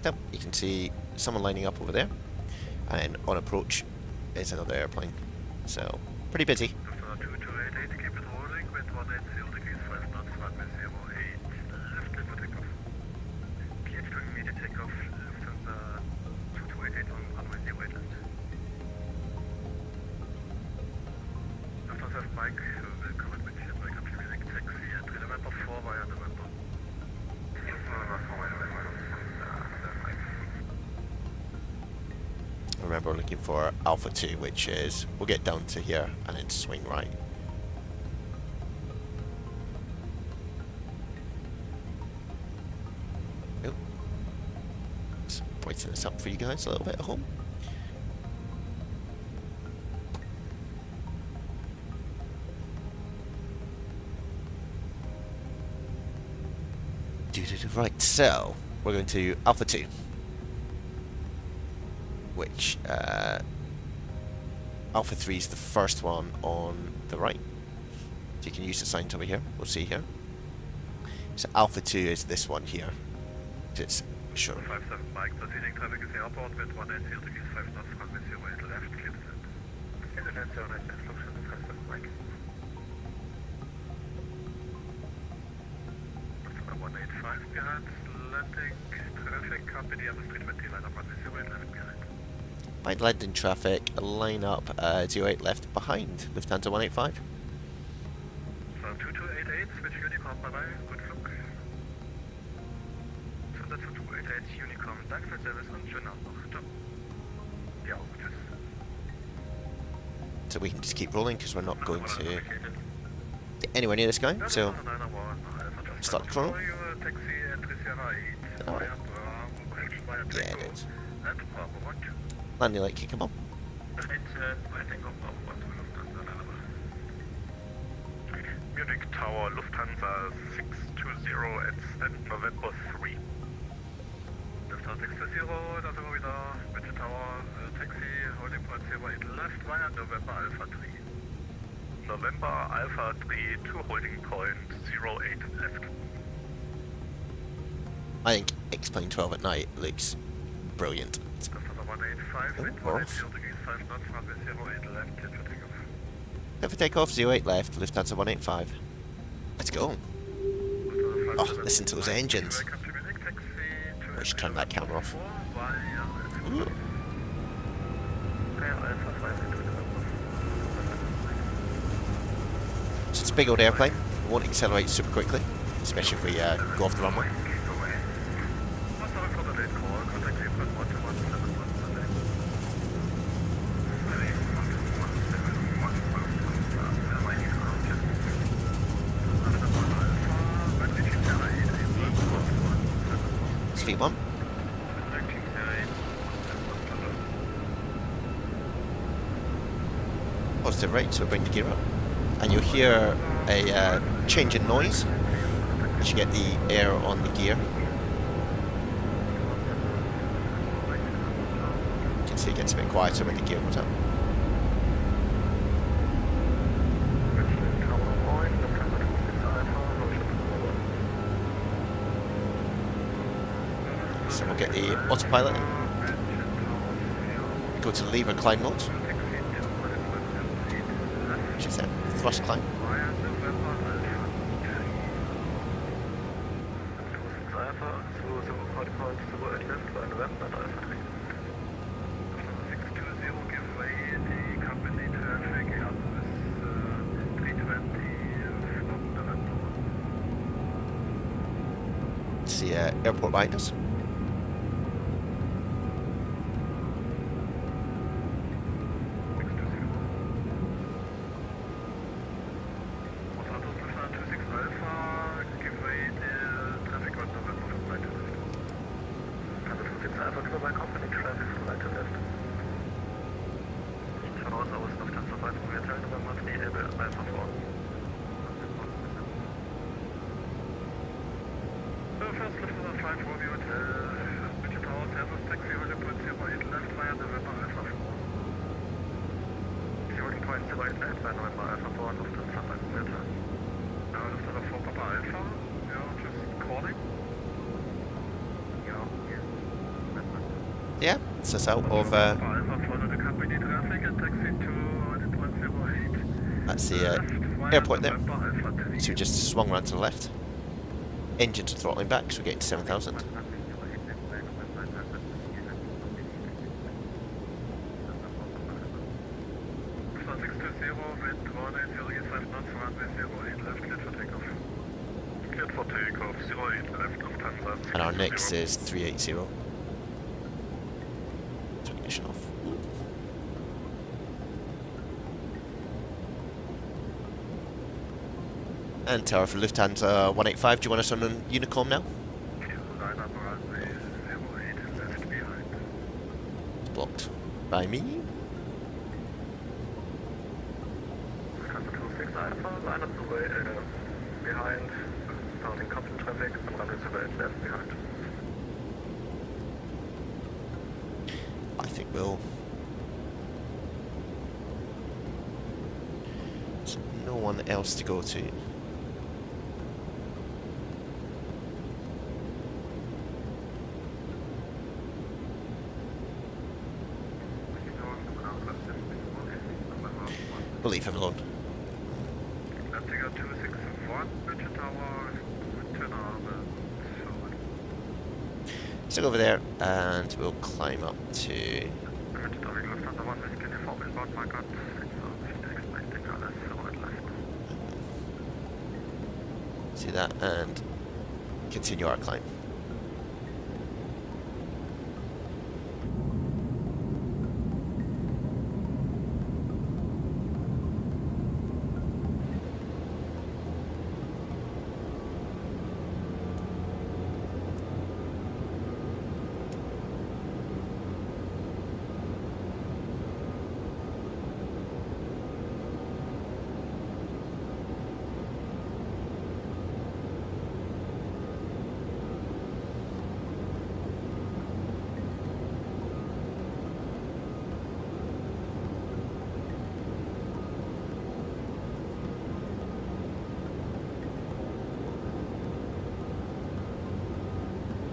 Yep, you can see someone lining up over there, and on approach is another airplane. So, pretty busy. Lufthansa 2288, keep it holding, wind 180 degrees, 5 knots, runway 08, lift for takeoff. Clear to immediate takeoff, Lufthansa 2288 on runway 08 left. Lufthansa Mike will come at wind shear by country Munich, taxi entry November 4 via November. Remember, we're looking for Alpha 2, which is, we'll get down to here and then swing right. Oh. Just brighten this up for you guys a little bit at home. Right, so we're going to Alpha 2. Which Alpha 3 is the first one on the right. So you can use the signs over here. We'll see here. So Alpha 2 is this one here. It's sure. 57 Mike, proceeding traffic is airport with 180 degrees, 5 knots, runway 08 left, clear descent. International 09 Lufthansa 57 Mike. Lufthansa 185 behind, landing traffic, company on the street 20 line up runway 08 left behind. Behind landing traffic, line up 08 left behind Lufthansa 185. So 2288, switch Unicom, bye bye, good look. Lufthansa 2288 Unicom, danke für Service und schönen Abend noch. Ciao. Ja, auch, tschüss. So we can just keep rolling because we're not going to get anywhere near this guy. So start the chrono. Oh. Yeah, it is. Landing light, kick him up. Munich Tower, Lufthansa 620 at stand November 3. Lufthansa 620, da sind wir wieder. Munich Tower, Taxi, holding point 08 left via November Alpha 3. November Alpha 3 to holding point 08 left. I think X-Plane 12 at night looks brilliant. Lufthansa 185, wind 180 degrees, 5 knots, runway 08 left, clear for takeoff. Clear for takeoff, 08 left, Lufthansa 185. Let's go. Oh, listen to those engines. I should turn that camera off. Ooh. So it's a big old airplane. It won't accelerate super quickly, especially if we go off the runway. Speed 1. Positive rate, so bring the gear up. And you'll hear a change in noise as you get the air on the gear. You can see it gets a bit quieter when the gear goes up. So we'll get the autopilot in. Go to lever climb mode, which is thrust climb. See airport behind us. 2.08 bei November Alpha 4 und Lufthansa bei Delta. Lufthansa 4 Papa Alpha, yeah, just calling. Yeah, it's us out of. Papa Alpha, follow the company traffic and taxi to 2.08. That's the airport there. So we just swung around to the left. Engines are throttling back, so we're getting to 7,000. Cleared for takeoff, 08 left, Lufthansa. And our next is 380. Turn ignition off. And tower for Lufthansa 185. Do you want us on Unicom now? Line up runway 08 left behind. It's blocked by me. Lufthansa 26 Alpha, line up the way behind, starting company traffic, and runway 08 left behind. I think we'll. There's no one else to go to. We'll leave him alone. Atlantica 261, Bridge Tower, turn on Stick over there and we'll climb up to. Lufthansa 1 with uniform inbound marker 6,000 feet, expecting alles 08 left. See that and continue our climb.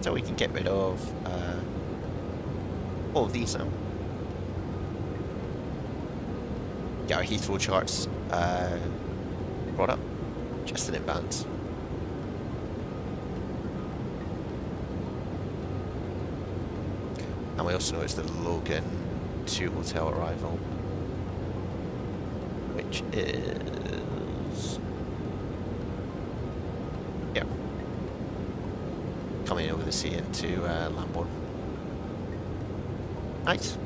So we can get rid of all of these now. Get our Heathrow charts brought up just in advance. And we also noticed the Logan 2 hotel arrival, which is coming over the sea into Lambourne. Nice.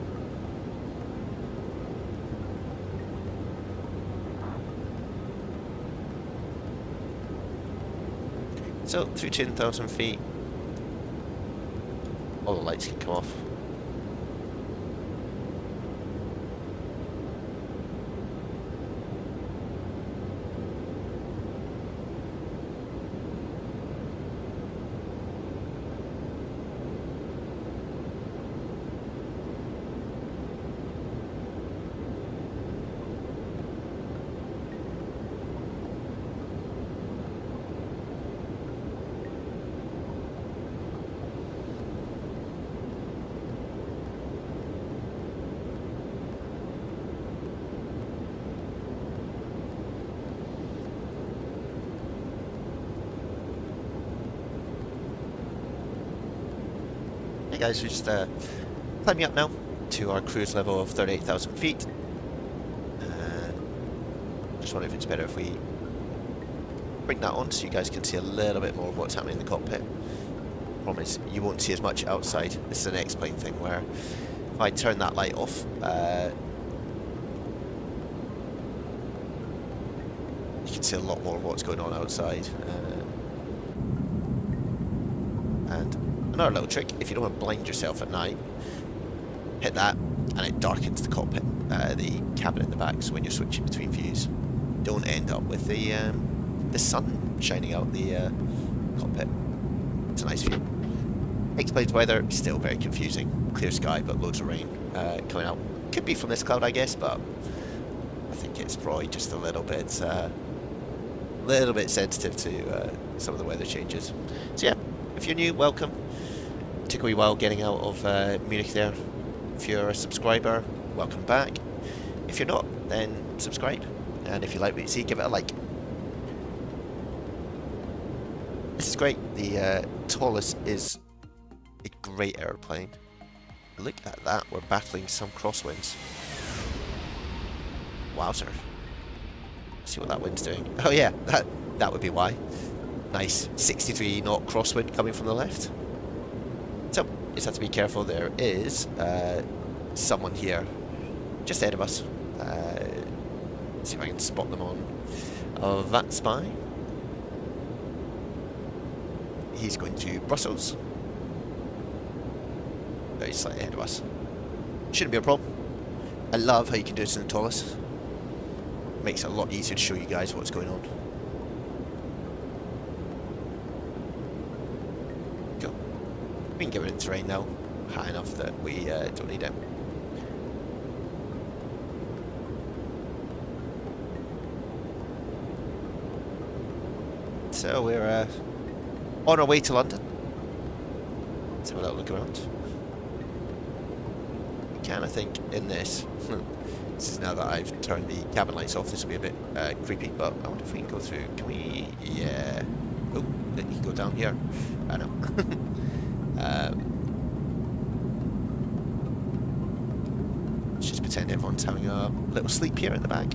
So through 10,000 feet, all the lights can come off. Hey guys, we're just climbing up now to our cruise level of 38,000 feet. Just wondering if it's better if we bring that on so you guys can see a little bit more of what's happening in the cockpit. Promise you won't see as much outside. This is an X-plane thing where if I turn that light off, you can see a lot more of what's going on outside. And another little trick, if you don't want to blind yourself at night, hit that and it darkens the cockpit, the cabin in the back, so when you're switching between views, don't end up with the sun shining out the cockpit. It's a nice view. X-plane's weather, still very confusing. Clear sky, but loads of rain coming out. Could be from this cloud, I guess, but I think it's probably just a little bit sensitive to some of the weather changes. So yeah, if you're new, welcome. Took a wee while getting out of Munich there. If you're a subscriber, welcome back. If you're not, then subscribe. And if you like what you see, give it a like. This is great. The Toliss is a great airplane. Look at that, we're battling some crosswinds. Wowzer. See what that wind's doing. Oh yeah, that would be why. Nice 63 knot crosswind coming from the left. So, just have to be careful. There is someone here just ahead of us. See if I can spot them on Vatsim. He's going to Brussels. No, he's slightly ahead of us. Shouldn't be a problem. I love how you can do this in the Toliss. Makes it a lot easier to show you guys what's going on. Cool. We can get rid of the terrain now, high enough that we don't need it. So we're on our way to London. Let's have a little look around. We can, I think, in this. This is now that I've turned the cabin lights off. This will be a bit creepy, but I wonder if we can go through. Can we? Yeah. Oh, then you can go down here. I know. Let's just pretend everyone's having a little sleep here in the back.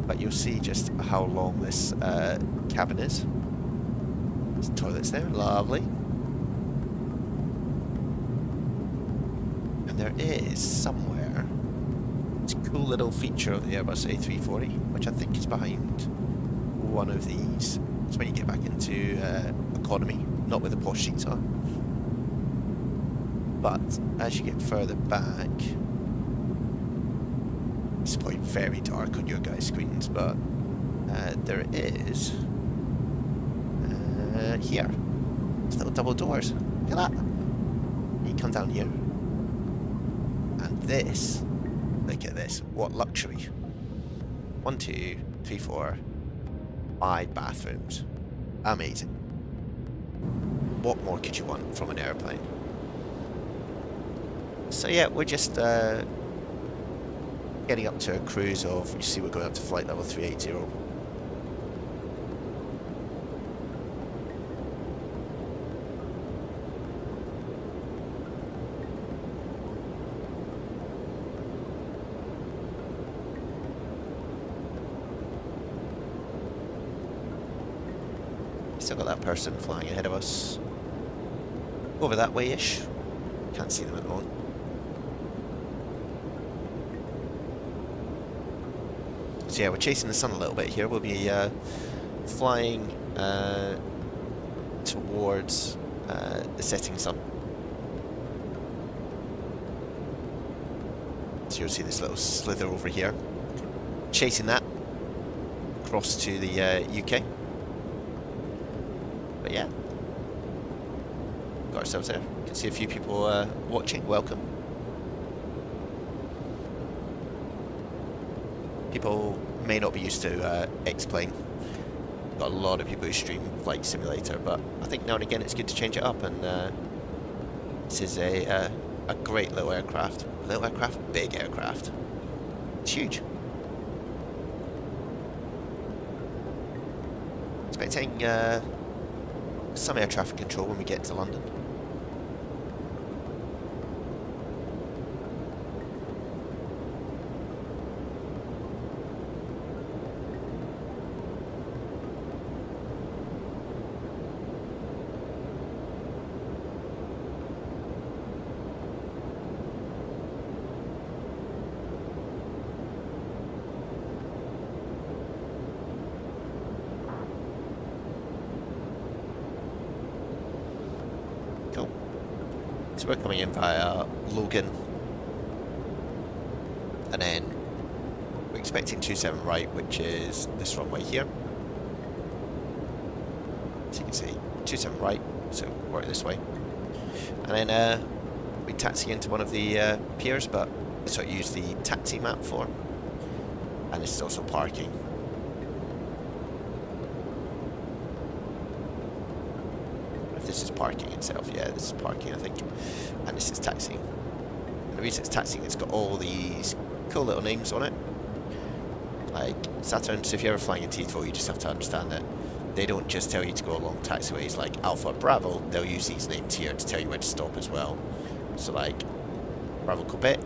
But you'll see just how long this cabin is. There's toilets there, lovely. And there is somewhere this cool little feature of the Airbus A340, which I think is behind one of these. It's when you get back into economy, not where the posh seats are. But as you get further back, it's probably very dark on your guys' screens, but there is here, it's little double doors. Look at that. You come down here, and this, look at this, what luxury. 1, 2, 3, 4, 5 bathrooms. Amazing. What more could you want from an airplane? So yeah, we're just getting up to a cruise of, you see we're going up to flight level 380. Still got that person flying ahead of us. Over that way-ish. Can't see them at the moment. So yeah, we're chasing the sun a little bit here. We'll be flying towards the setting sun. So you'll see this little slither over here. Chasing that across to the UK. But yeah, got ourselves there. You can see a few people watching. Welcome. People may not be used to X-Plane. Got a lot of people who stream Flight Simulator, but I think now and again it's good to change it up. And this is a great little aircraft. Little aircraft, big aircraft. It's huge. Expecting some air traffic control when we get to London. So we're coming in via Logan, and then we're expecting 27 right, which is this runway here. So you can see 27 right, so work this way, and then we taxi into one of the piers, but that's what I use the taxi map for. And this is also parking. If this is parking itself, yeah, this is parking, I think. And this is taxiing. And the reason it's taxiing, it's got all these cool little names on it. Like Saturn, so if you're ever flying into Heathrow, you just have to understand that they don't just tell you to go along taxiways like Alpha Bravo, they'll use these names here to tell you where to stop as well. So like Bravo Quebec,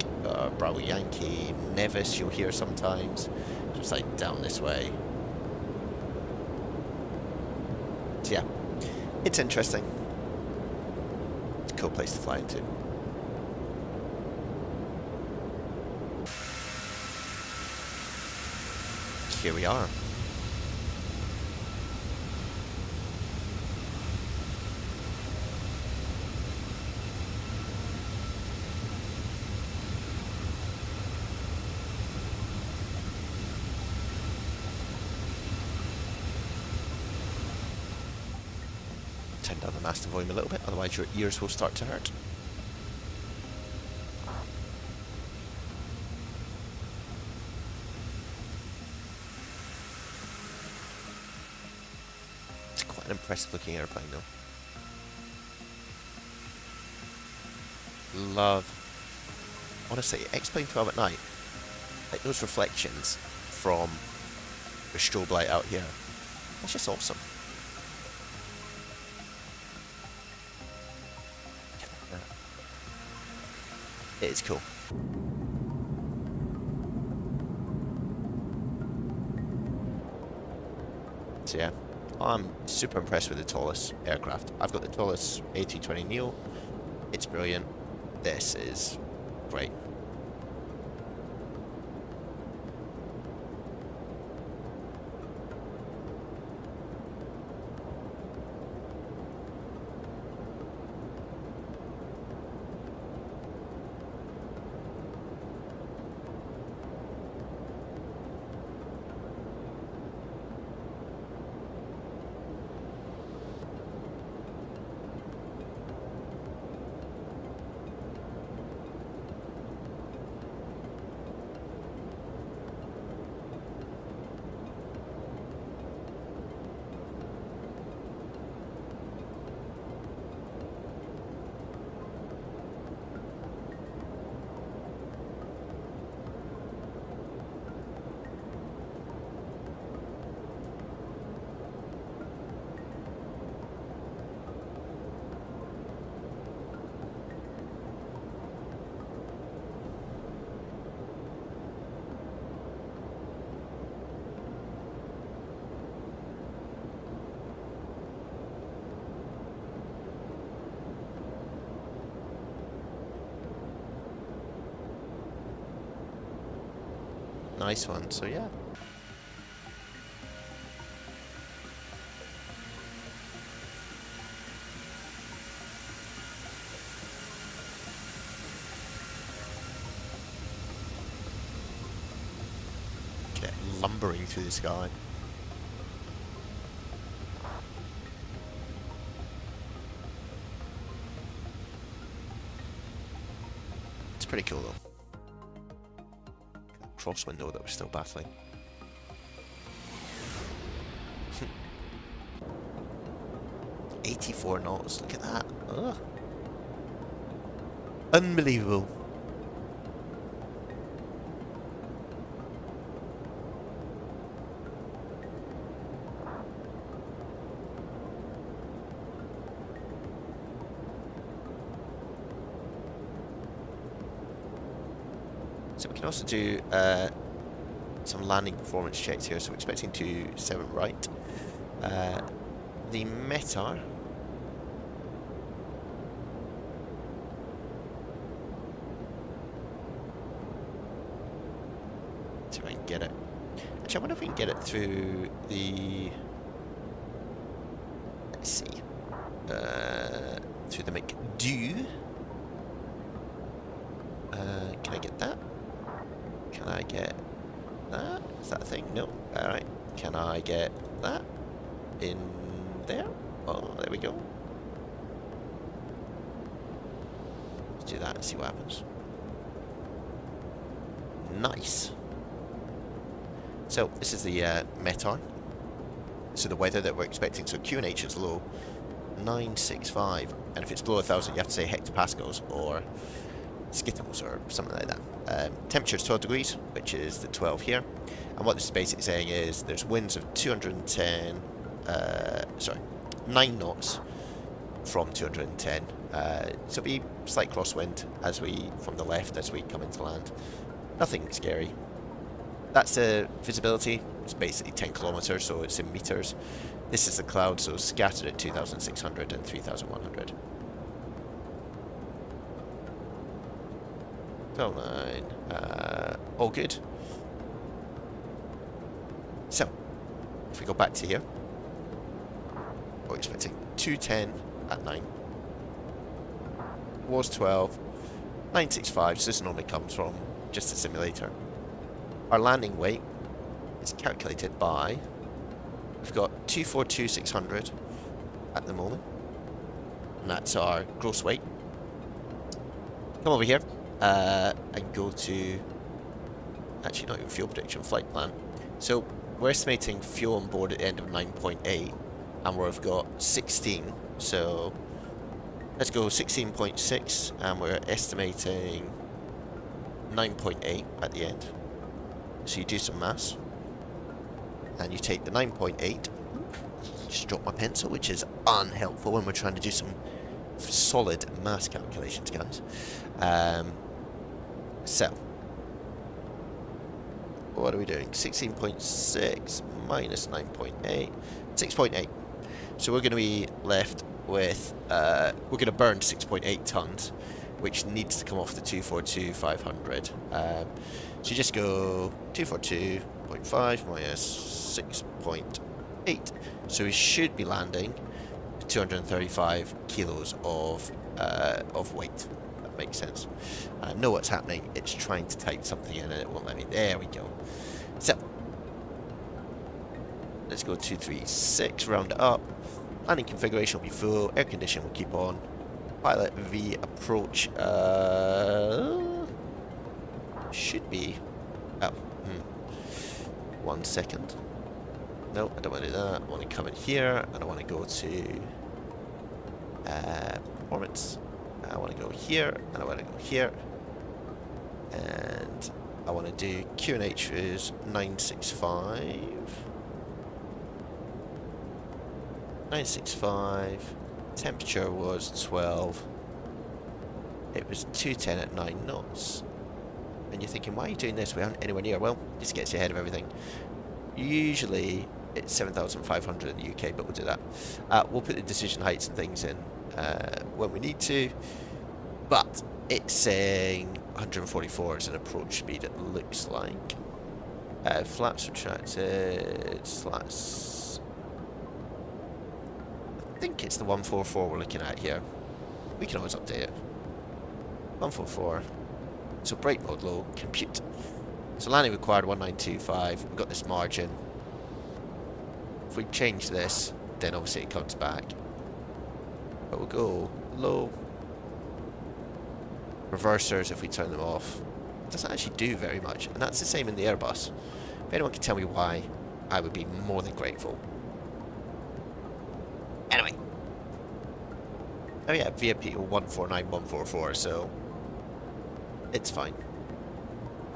Bravo Yankee, Nevis you'll hear sometimes, just like down this way. So yeah, it's interesting. It's a cool place to fly into. Here we are. Turn down the master volume a little bit, otherwise your ears will start to hurt. It's quite an impressive looking airplane though. Love, honestly, X-Plane 12 at night, like those reflections from the strobe light out here, that's just awesome. It is cool. So yeah, I'm super impressed with the Toliss aircraft. I've got the Toliss A340-600. It's brilliant. This is great. Nice one, so yeah. Get it lumbering through the sky. It's pretty cool though. Cross window that we're still battling. $84 knots, look at that. Ugh. Unbelievable. So we can also do some landing performance checks here. So we're expecting to 7 right. The METAR. See if I can get it. Actually, I wonder if we can get it through the... Let's see. Through the McDo. Can I get that? Can I get that? Is that a thing? No. Alright. Can I get that? In there? Oh, there we go. Let's do that and see what happens. Nice. So this is the METAR. So the weather that we're expecting. So QNH is low, 965, and if it's below 1,000, you have to say hectopascals or skittles or something like that. Temperature is 12 degrees, which is the 12 here. And what this is basically saying is there's winds of 9 knots from 210. So it'll be slight crosswind as from the left as we come into land. Nothing scary. That's the visibility. It's basically 10 kilometers, so it's in meters. This is the cloud, so scattered at 2,600 and 3,100. 12.9. All good. So, if we go back to here, we're expecting 210 at 9. Was 12. 965, so this normally comes from just a simulator. Our landing weight is calculated by, we've got 242-600 at the moment, and that's our gross weight. Come over here and go to, actually not even fuel prediction, flight plan. So we're estimating fuel on board at the end of 9.8, and we've got 16, so let's go 16.6, and we're estimating 9.8 at the end. So you do some maths, and you take the 9.8, just drop my pencil, which is unhelpful when we're trying to do some solid maths calculations, guys. So, what are we doing? 16.6 minus 9.8, 6.8. So we're going to be left with, we're going to burn 6.8 tons, which needs to come off the 242-500. So you just go 242.5 minus 6.8. So we should be landing 235 kilos of weight. That makes sense. I know what's happening. It's trying to type something in and it won't let me. There we go. So let's go 236, round it up. Landing configuration will be full. Air conditioning will keep on. Pilot V approach should be. Oh, 1 second. No, I don't want to do that. I want to come in here, and I want to go to performance. I want to go here, and I want to go here, and I want to do QNH is 965. 965. Temperature was 12. It was 210 at 9 knots. And you're thinking, why are you doing this? We aren't anywhere near. Well, this gets you ahead of everything. Usually it's 7,500 in the UK, but we'll do that. We'll put the decision heights and things in when we need to. But it's saying 144 is an approach speed, it looks like. Flaps retracted, slats. I think it's the 144 we're looking at here. We can always update it. 144. So brake mode low, compute. So landing required 1925. We've got this margin. If we change this, then obviously it comes back. But we'll go low. Reversers, if we turn them off, it doesn't actually do very much. And that's the same in the Airbus. If anyone can tell me why, I would be more than grateful. Anyway. Oh yeah, VIP 149144, so it's fine.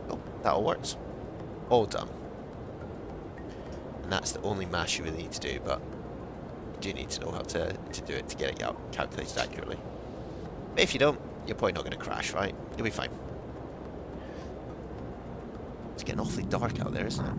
Oh, that all works. All done. And that's the only math you really need to do, but you do need to know how to do it to get it calculated accurately. But if you don't, you're probably not going to crash, right? You'll be fine. It's getting awfully dark out there, isn't it?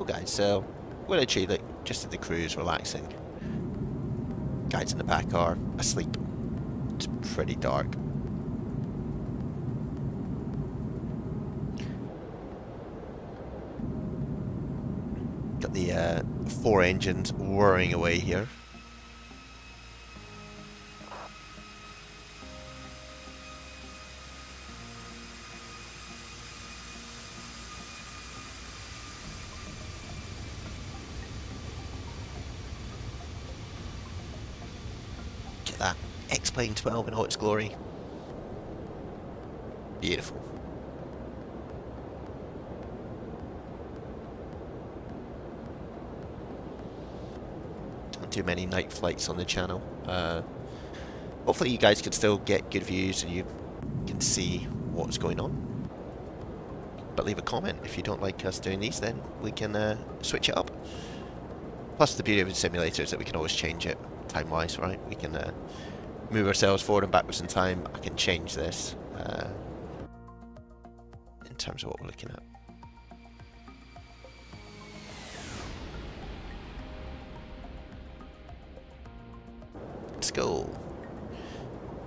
Cool guys, so we're actually like just at the cruise, relaxing. Guys in the back are asleep. It's pretty dark. Got the 4 engines whirring away here. Get that X-Plane 12 in all its glory. Beautiful. Too many night flights on the channel. Hopefully you guys can still get good views and you can see what's going on. But leave a comment if you don't like us doing these, then we can switch it up. Plus the beauty of the simulator is that we can always change it time-wise, right? We can move ourselves forward and backwards in time. I can change this in terms of what we're looking at. Let's go.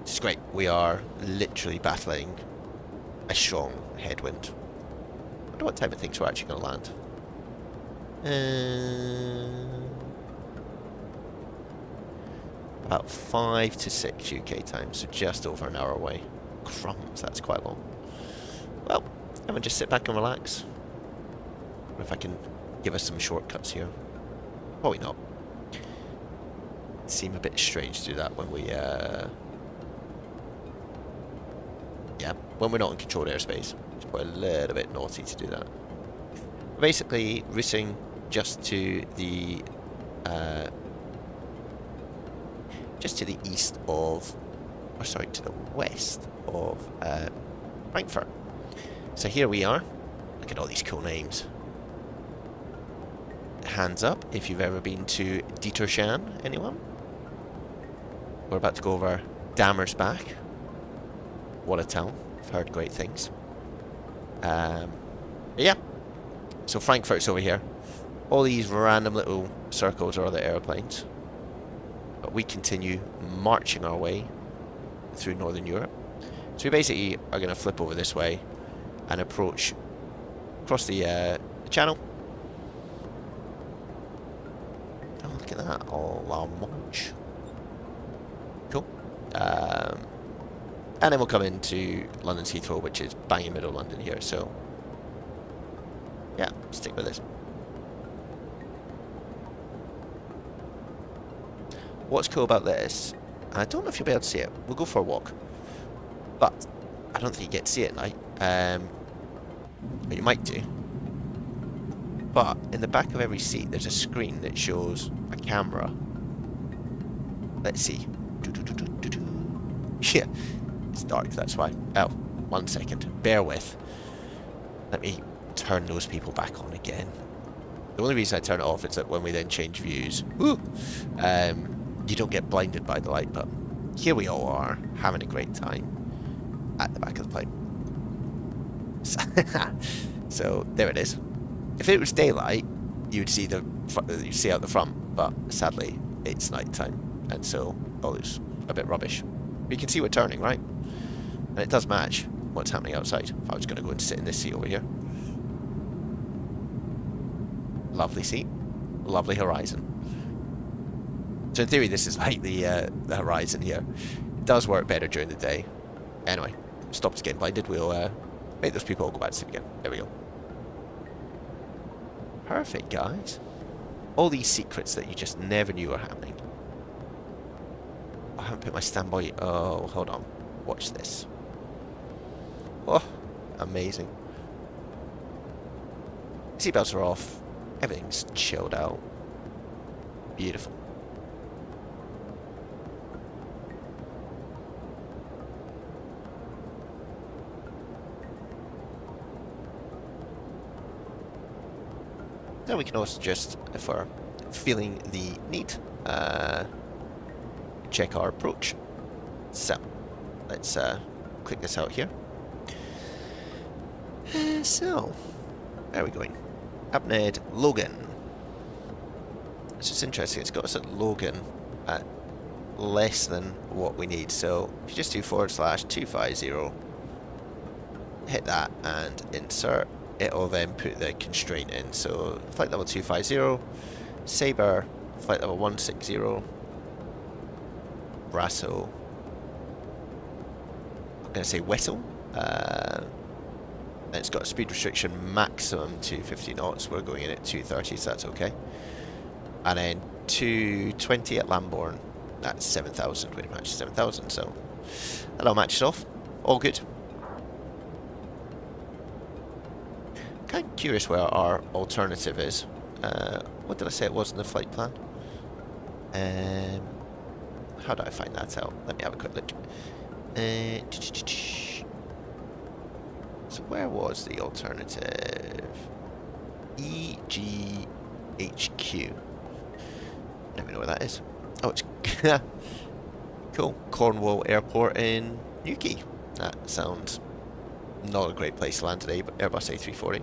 This is great. We are literally battling a strong headwind. I wonder what time it thinks we're actually going to land. About 5 to 6 UK time, so just over an hour away. Crumbs, that's quite long. Well, I'm going to just sit back and relax. Or if I can give us some shortcuts here. Probably not. Seem a bit strange to do that when we yeah, when we're not in controlled airspace. It's quite a little bit naughty to do that. Basically routing just to the east of, or sorry, to the west of Frankfurt. So here we are. Look at all these cool names. Hands up if you've ever been to Dieterschan, anyone? We're about to go over Dammersbach. What a town. I've heard great things. Yeah. So Frankfurt's over here. All these random little circles are other aeroplanes. But we continue marching our way through Northern Europe. So we basically are going to flip over this way and approach across the channel. Oh, look at that. Oh, la Manche. Cool. And then we'll come into London's Heathrow, which is bang in the middle of London here, so yeah, stick with this. What's cool about this, and I don't know if you'll be able to see it, we'll go for a walk, but I don't think you get to see it at night, but you might do. But in the back of every seat there's a screen that shows a camera. Let's see. Yeah, it's dark, that's why. Oh, 1 second. Bear with. Let me turn those people back on again. The only reason I turn it off is that when we then change views, woo, you don't get blinded by the light, but here we all are, having a great time at the back of the plane. So, there it is. If it was daylight, you'd see you'd see out the front, but sadly, it's night time, and so all is a bit rubbish. But you can see we're turning, right? And it does match what's happening outside. If I was going to go and sit in this seat over here. Lovely seat. Lovely horizon. So in theory, this is like the horizon here. It does work better during the day. Anyway, stop us getting blinded. We'll make those people all go back to sleep again. There we go. Perfect, guys. All these secrets that you just never knew were happening. I haven't put my standby. Oh, hold on. Watch this. Oh, amazing. Seatbelts are off. Everything's chilled out. Beautiful. Now we can also just, if we're feeling the need, check our approach. So, let's click this out here. So, where are we going? Abned Logan. It's just interesting, it's got us at Logan at less than what we need. So if you just do /250, hit that and insert, it'll then put the constraint in. So flight level 250, Sabre, flight level 160, Brasso, I'm going to say Whistle. And it's got a speed restriction maximum to 50 knots. We're going in at 230, so that's okay. And then 220 at Lambourne. That's 7,000. We match 7,000, so that'll match it off. All good. Kind of curious where our alternative is. What did I say it was in the flight plan? How do I find that out? Let me have a quick look. So where was the alternative? EGHQ. I don't even know where that is. Oh, it's cool. Cornwall Airport in Newquay. That sounds not a great place to land today, but Airbus A340.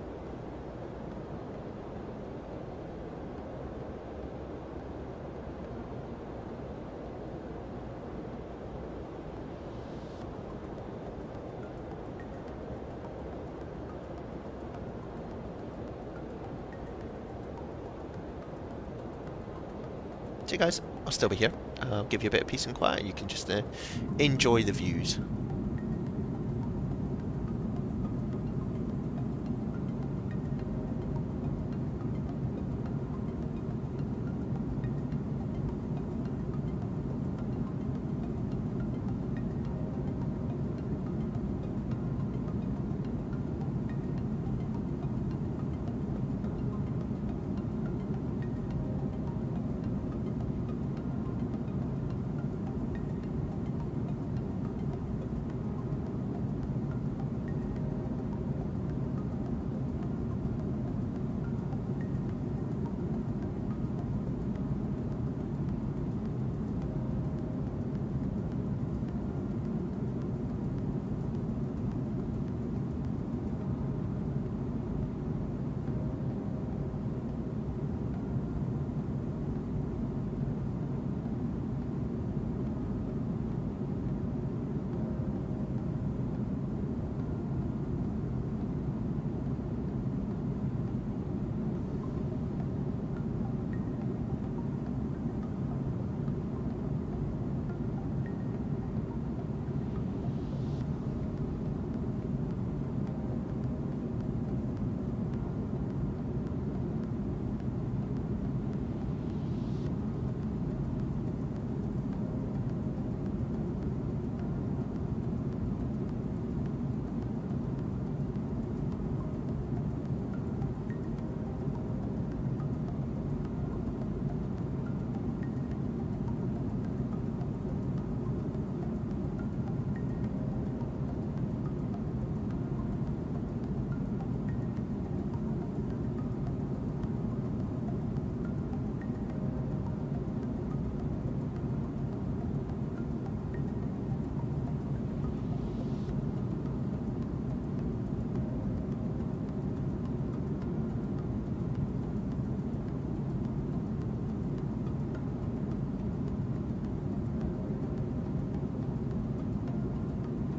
So guys, I'll still be here. I'll give you a bit of peace and quiet. You can just enjoy the views.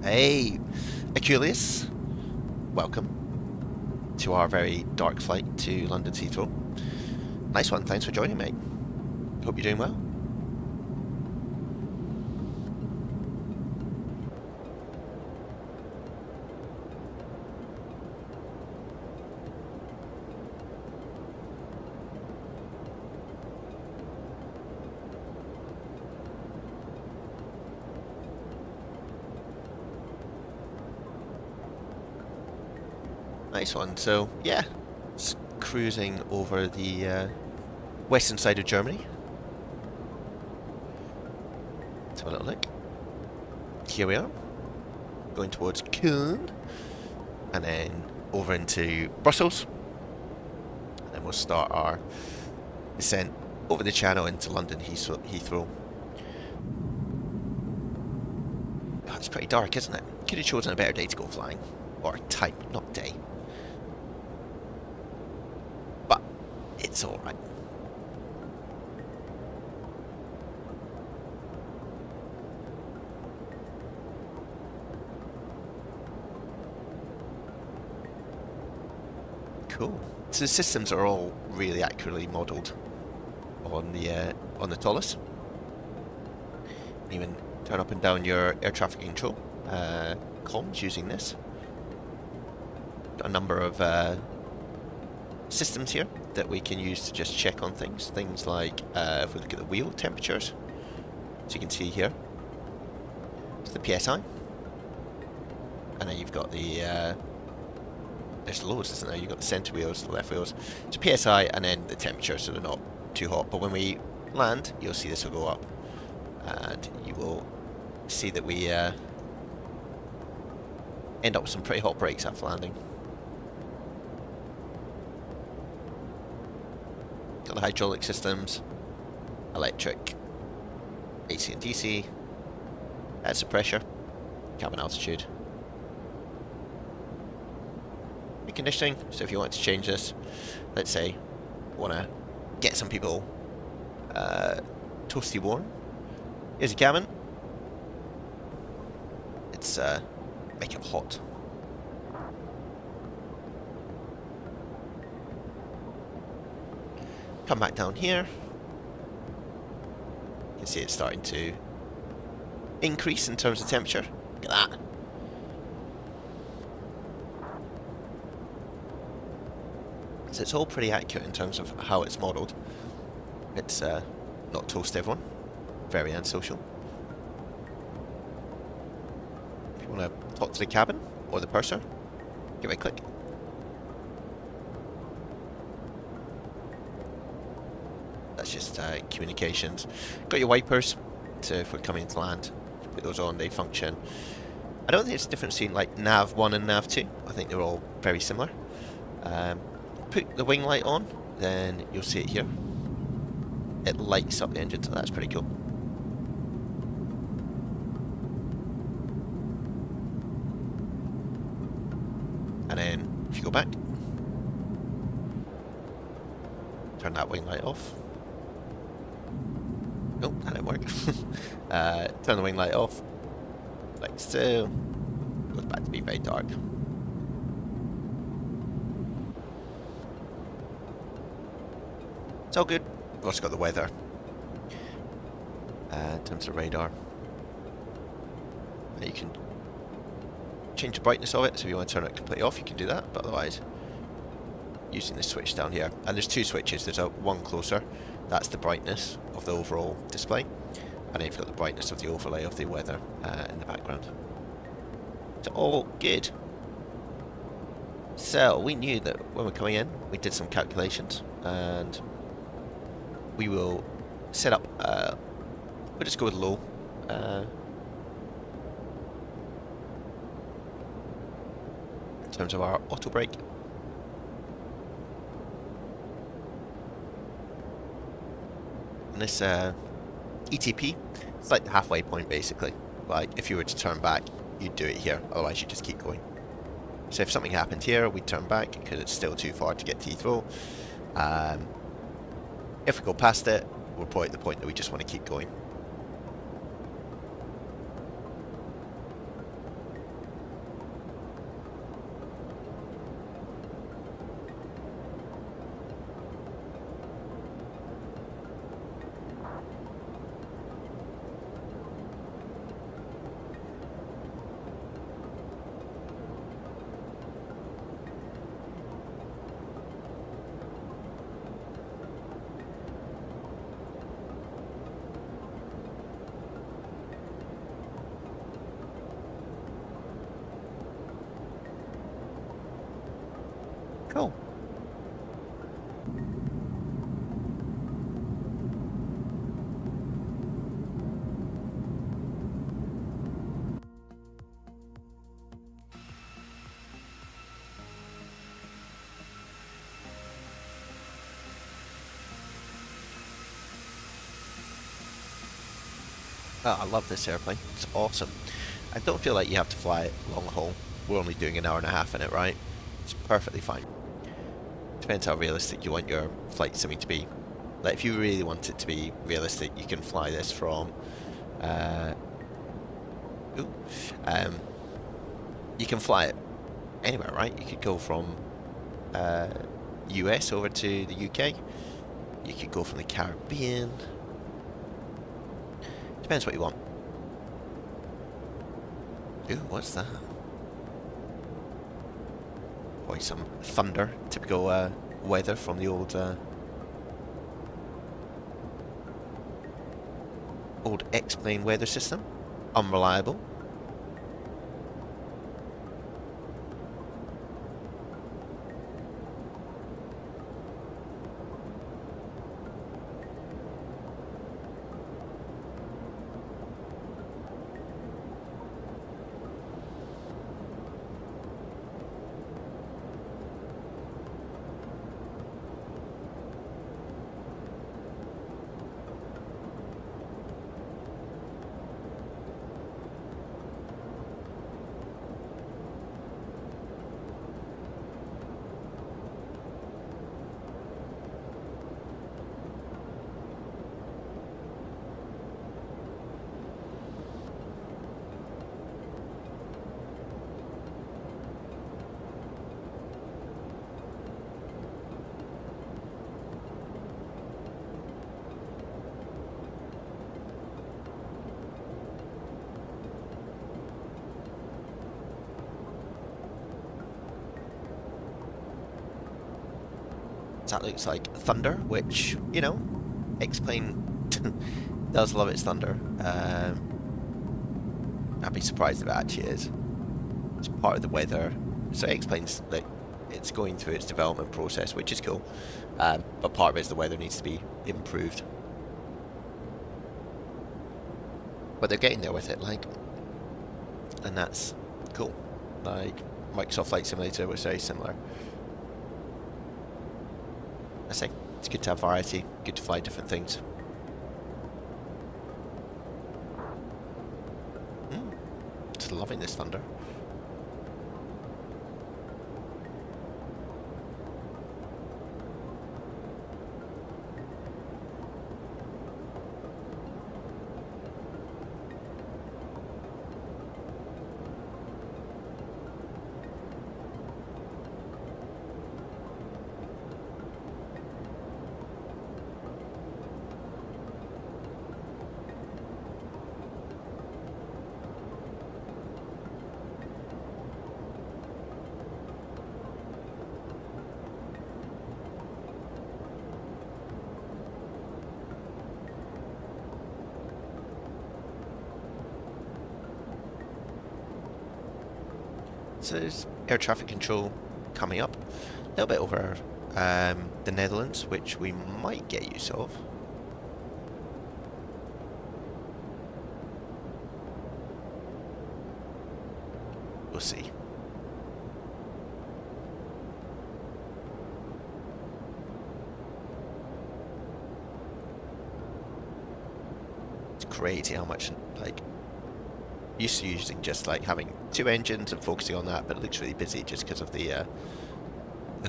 Hey, Achilles, welcome to our very dark flight to London's Heathrow. Nice one, thanks for joining, mate. Hope you're doing well. Nice one. So, yeah, it's cruising over the western side of Germany. Let's have a little look. Here we are, going towards Köln, and then over into Brussels. And then we'll start our descent over the channel into London Heathrow. Oh, it's pretty dark, isn't it? Could have chosen a better day to go flying. Or time, not day. It's alright. Cool. So the systems are all really accurately modelled on the Toliss. Even turn up and down your air traffic control comms using this. Got a number of systems here that we can use to just check on things. Things like if we look at the wheel temperatures, so you can see here, it's the PSI, and then you've got the there's loads, isn't there? You've got the centre wheels, the left wheels. So PSI and then the temperature, so they're not too hot. But when we land, you'll see this will go up, and you will see that we end up with some pretty hot brakes after landing. Got the hydraulic systems, electric, AC and DC, that's the pressure, cabin altitude. Conditioning, so if you want to change this, let's say want to get some people toasty warm, here's your cabin. It's make it hot. Come back down here, you can see it's starting to increase in terms of temperature. Look at that. So it's all pretty accurate in terms of how it's modelled. It's not toast everyone, very unsocial. If you want to talk to the cabin or the purser, give it a click. That's just communications. Got your wipers, so if we're coming to land, put those on, they function. I don't think there's a difference between like nav 1 and nav 2. I think they're all very similar. Put the wing light on, then you'll see it here. It lights up the engine, so that's pretty cool. And then if you go back, turn that wing light off. Nope, that didn't work. Turn the wing light off, like so. Goes back to being very dark. It's all good. We've also got the weather in terms of radar. You can change the brightness of it, so if you want to turn it completely off, you can do that, but otherwise, using this switch down here. And there's two switches. There's one closer, that's the brightness of the overall display, and then you've got the brightness of the overlay of the weather in the background. It's all good. So we knew that when we're coming in, we did some calculations, and we will set up, we'll just go with low. In terms of our auto brake. And this ETP, it's like the halfway point basically. Like if you were to turn back, you'd do it here, otherwise you just keep going. So if something happened here, we'd turn back because it's still too far to get to Heathrow. If we go past it, we're probably at the point that we just want to keep going. Cool. Oh, I love this airplane. It's awesome. I don't feel like you have to fly it long haul. We're only doing an hour and a half in it, right? It's perfectly fine. Depends how realistic you want your flight simming to be. Like, if you really want it to be realistic, you can fly this from... you can fly it anywhere, right? You could go from US over to the UK. You could go from the Caribbean. Depends what you want. Ooh, what's that? Boy, some thunder. Typical weather from the old X-plane weather system. Unreliable. That looks like thunder, which, you know, X-plane does love its thunder. I'd be surprised if it actually is. It's part of the weather. So X-plane's, like, it's going through its development process, which is cool. But part of it is the weather needs to be improved. But they're getting there with it, like, and that's cool. Like, Microsoft Flight Simulator was very similar. I say, it's good to have variety, good to fly different things. Just loving this thunder. So there's air traffic control coming up, a little bit over the Netherlands, which we might get use of. We'll see. It's crazy how much, like, used to using just like having 2 engines and focusing on that, but it looks really busy just because of the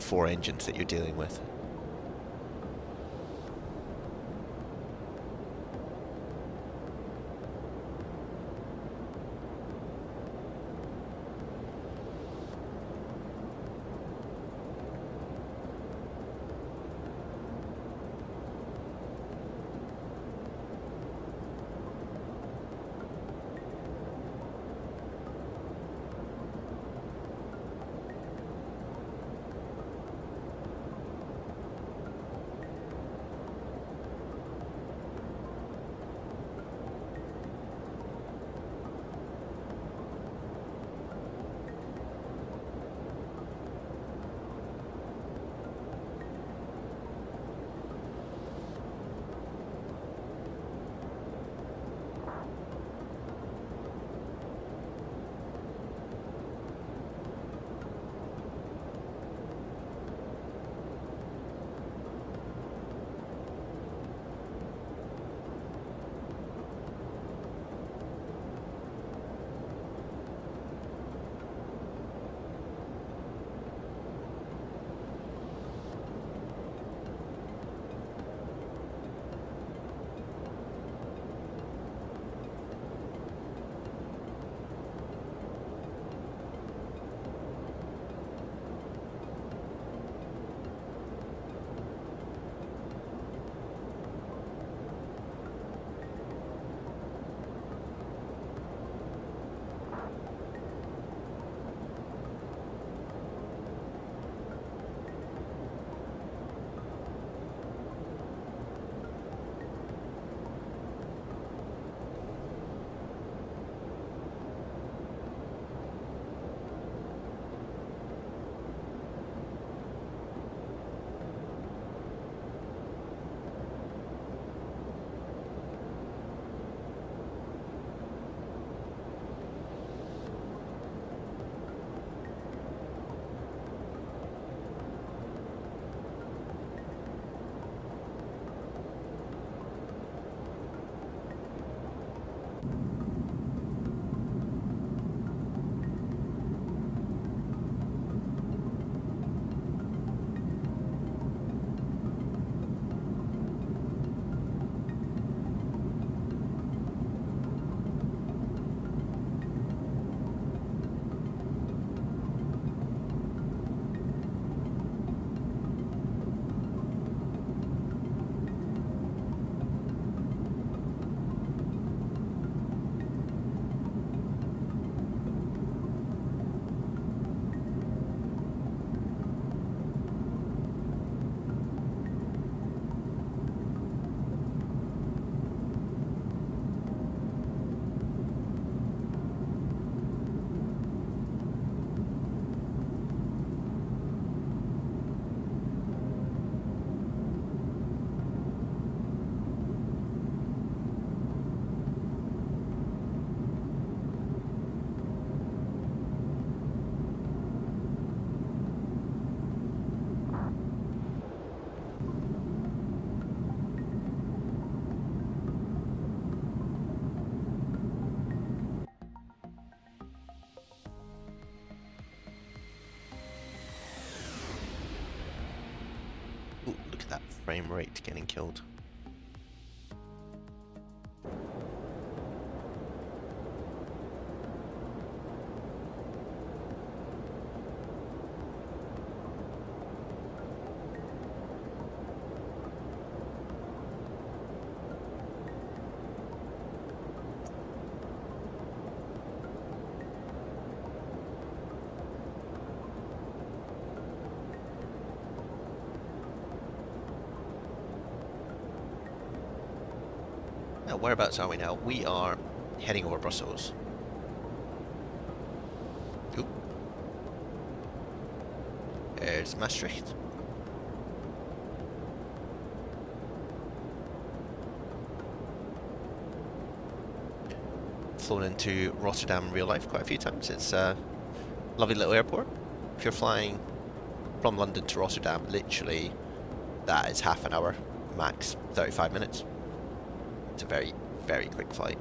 4 engines that you're dealing with. frame rate getting killed. Now, whereabouts are we now? We are heading over Brussels. Oop. There's Maastricht. Flown into Rotterdam in real life quite a few times. It's a lovely little airport. If you're flying from London to Rotterdam, literally that is half an hour, max 35 minutes. It's a very, very quick flight.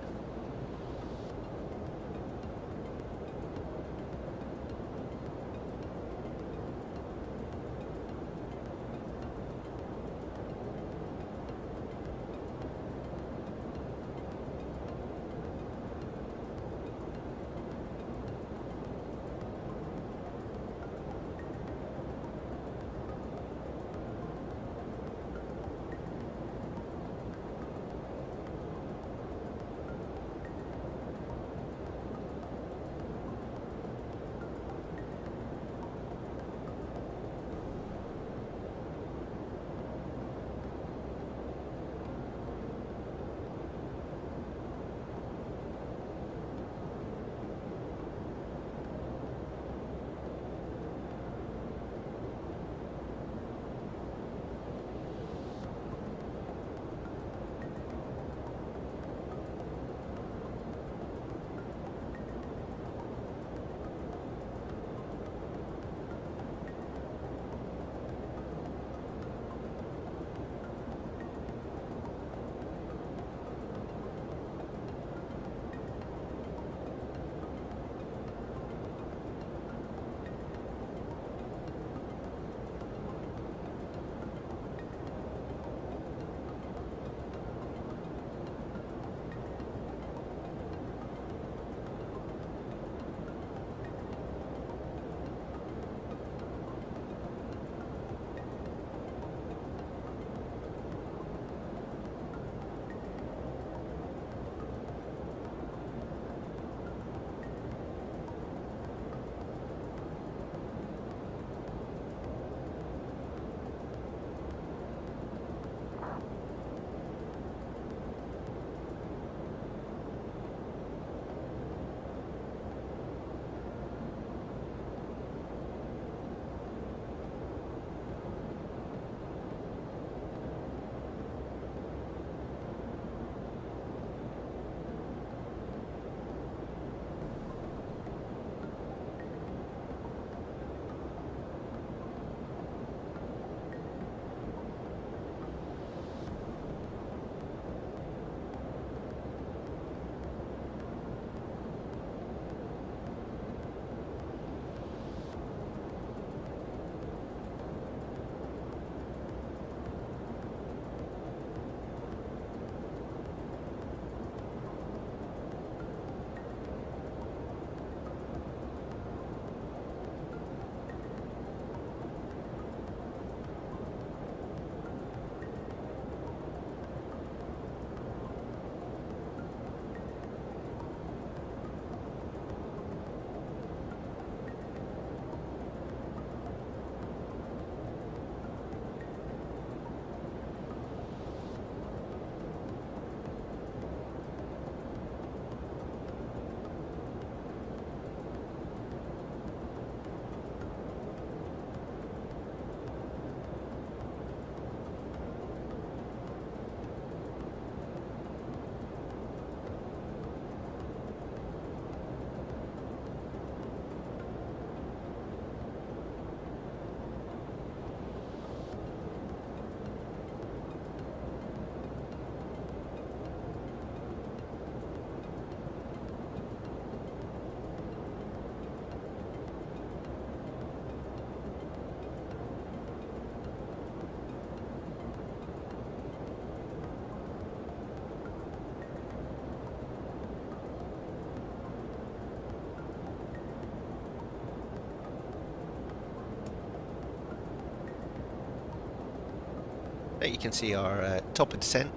There you can see our top of descent,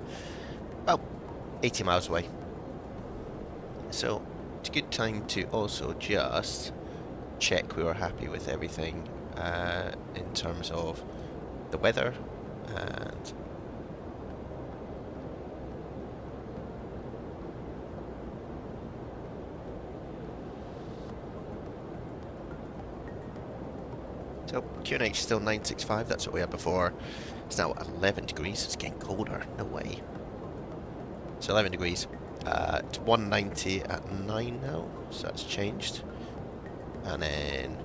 about 80 miles away. So it's a good time to also just check we were happy with everything in terms of the weather and so QNH is still 965, that's what we had before. It's now 11 degrees, it's getting colder, no way. So 11 degrees, it's 190 at 9 now, so that's changed. And then,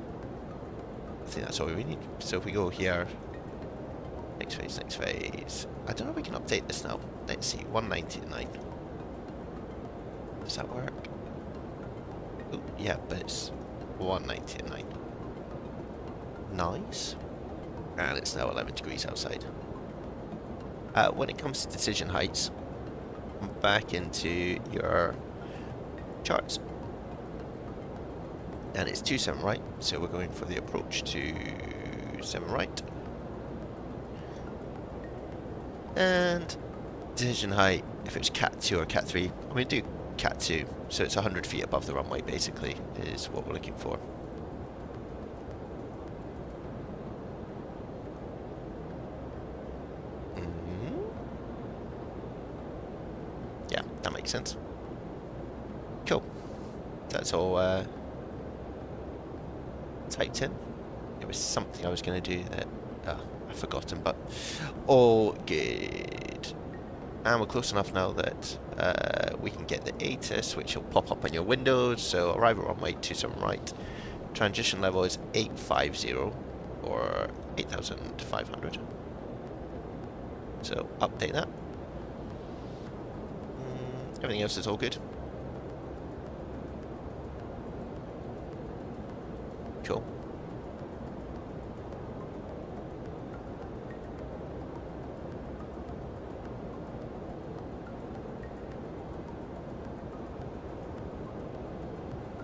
I think that's all we need. So if we go here, next phase. I don't know if we can update this now. Let's see, 190 at 9. Does that work? Ooh, yeah, but it's 190 at 9. Nice. And it's now 11 degrees outside. When it comes to decision heights, back into your charts. And it's 27 right, so we're going for the approach to 7 right. And decision height, if it's Cat 2 or Cat 3, I'm going to do Cat 2, so it's 100 feet above the runway basically, is what we're looking for. Yeah, that makes sense. Cool. That's all typed in. It was something I was going to do that I've forgotten, but all good. And we're close enough now that we can get the ATIS, which will pop up on your windows. So arrival runway 27 right. Transition level is 850 or 8,500. So update that. Everything else is all good. Cool.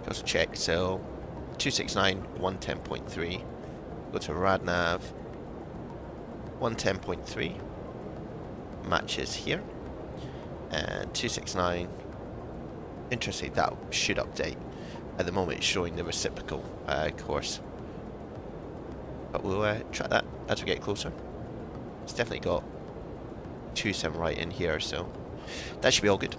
Just check, so 269, 110.3. Go to RadNav, 110.3. Matches here. And 269, interesting, that should update. At the moment it's showing the reciprocal course. But we'll try that as we get closer. It's definitely got 27 right in here, so that should be all good.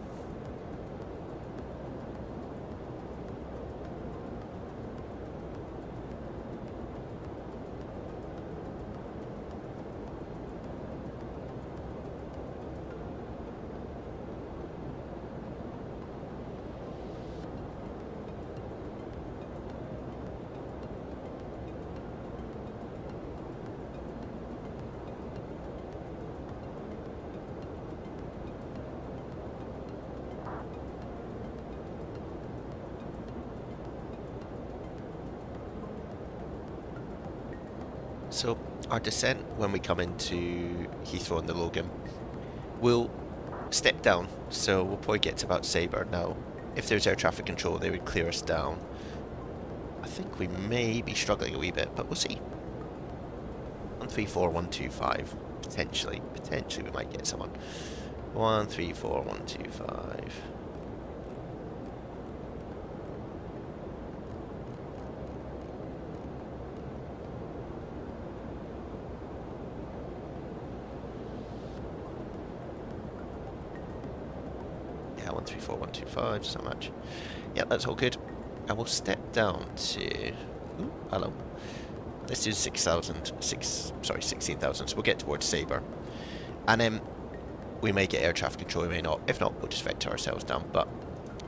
So our descent when we come into Heathrow and the Logan, we'll step down, so we'll probably get to about Sabre. Now, if there's air traffic control, they would clear us down. I think we may be struggling a wee bit, but we'll see. 134, 125, potentially we might get someone. 134, 125. Yeah, 134, 125, so much. Yeah, that's all good. And we'll step down to... Ooh, hello. Let's do 16,000, so we'll get towards Sabre. And then we may get air traffic control, we may not. If not, we'll just vector ourselves down. But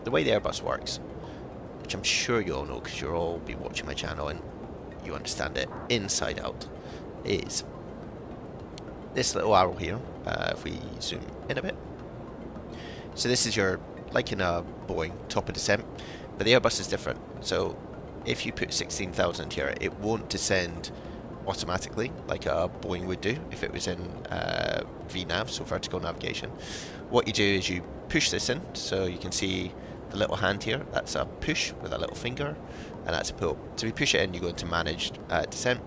the way the Airbus works, which I'm sure you all know because you'll all be watching my channel and you understand it inside out, is this little arrow here, if we zoom in a bit. So this is your, like in a Boeing, top of descent, but the Airbus is different. So if you put 16,000 here, it won't descend automatically like a Boeing would do if it was in VNAV, so vertical navigation. What you do is you push this in, so you can see the little hand here, that's a push with a little finger, and that's a pull. So if you push it in, you go into managed descent.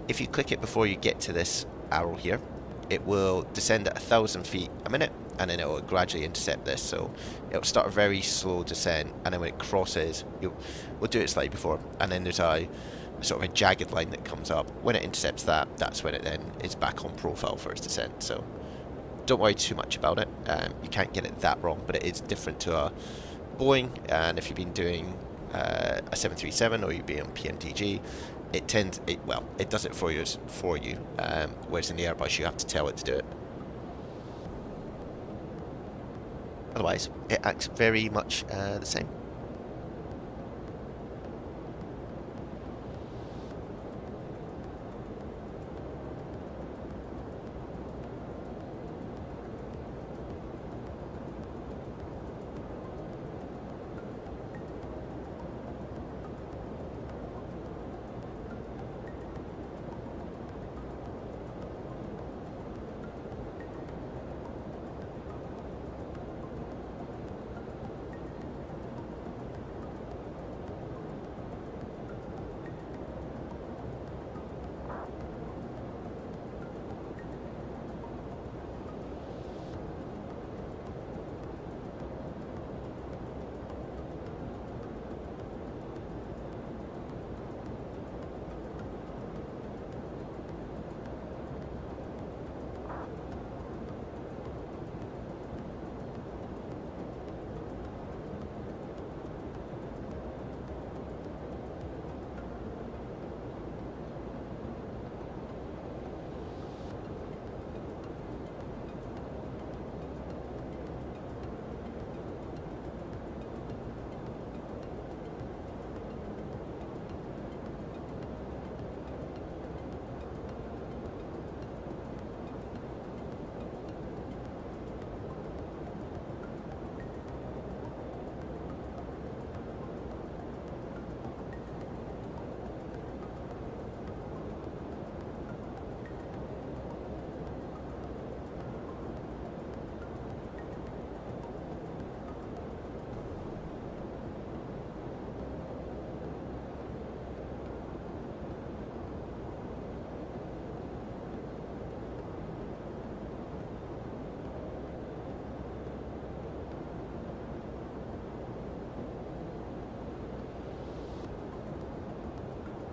If you click it before you get to this arrow here, it will descend at 1,000 feet a minute, and then it will gradually intercept this. So it'll start a very slow descent, and then when it crosses, we'll do it slightly before, and then there's a sort of a jagged line that comes up. When it intercepts that, that's when it then is back on profile for its descent. So don't worry too much about it. You can't get it that wrong, but it is different to a Boeing, and if you've been doing a 737 or you've been on PNTG, it does it for you, whereas in the Airbus you have to tell it to do it. Otherwise, it acts very much the same.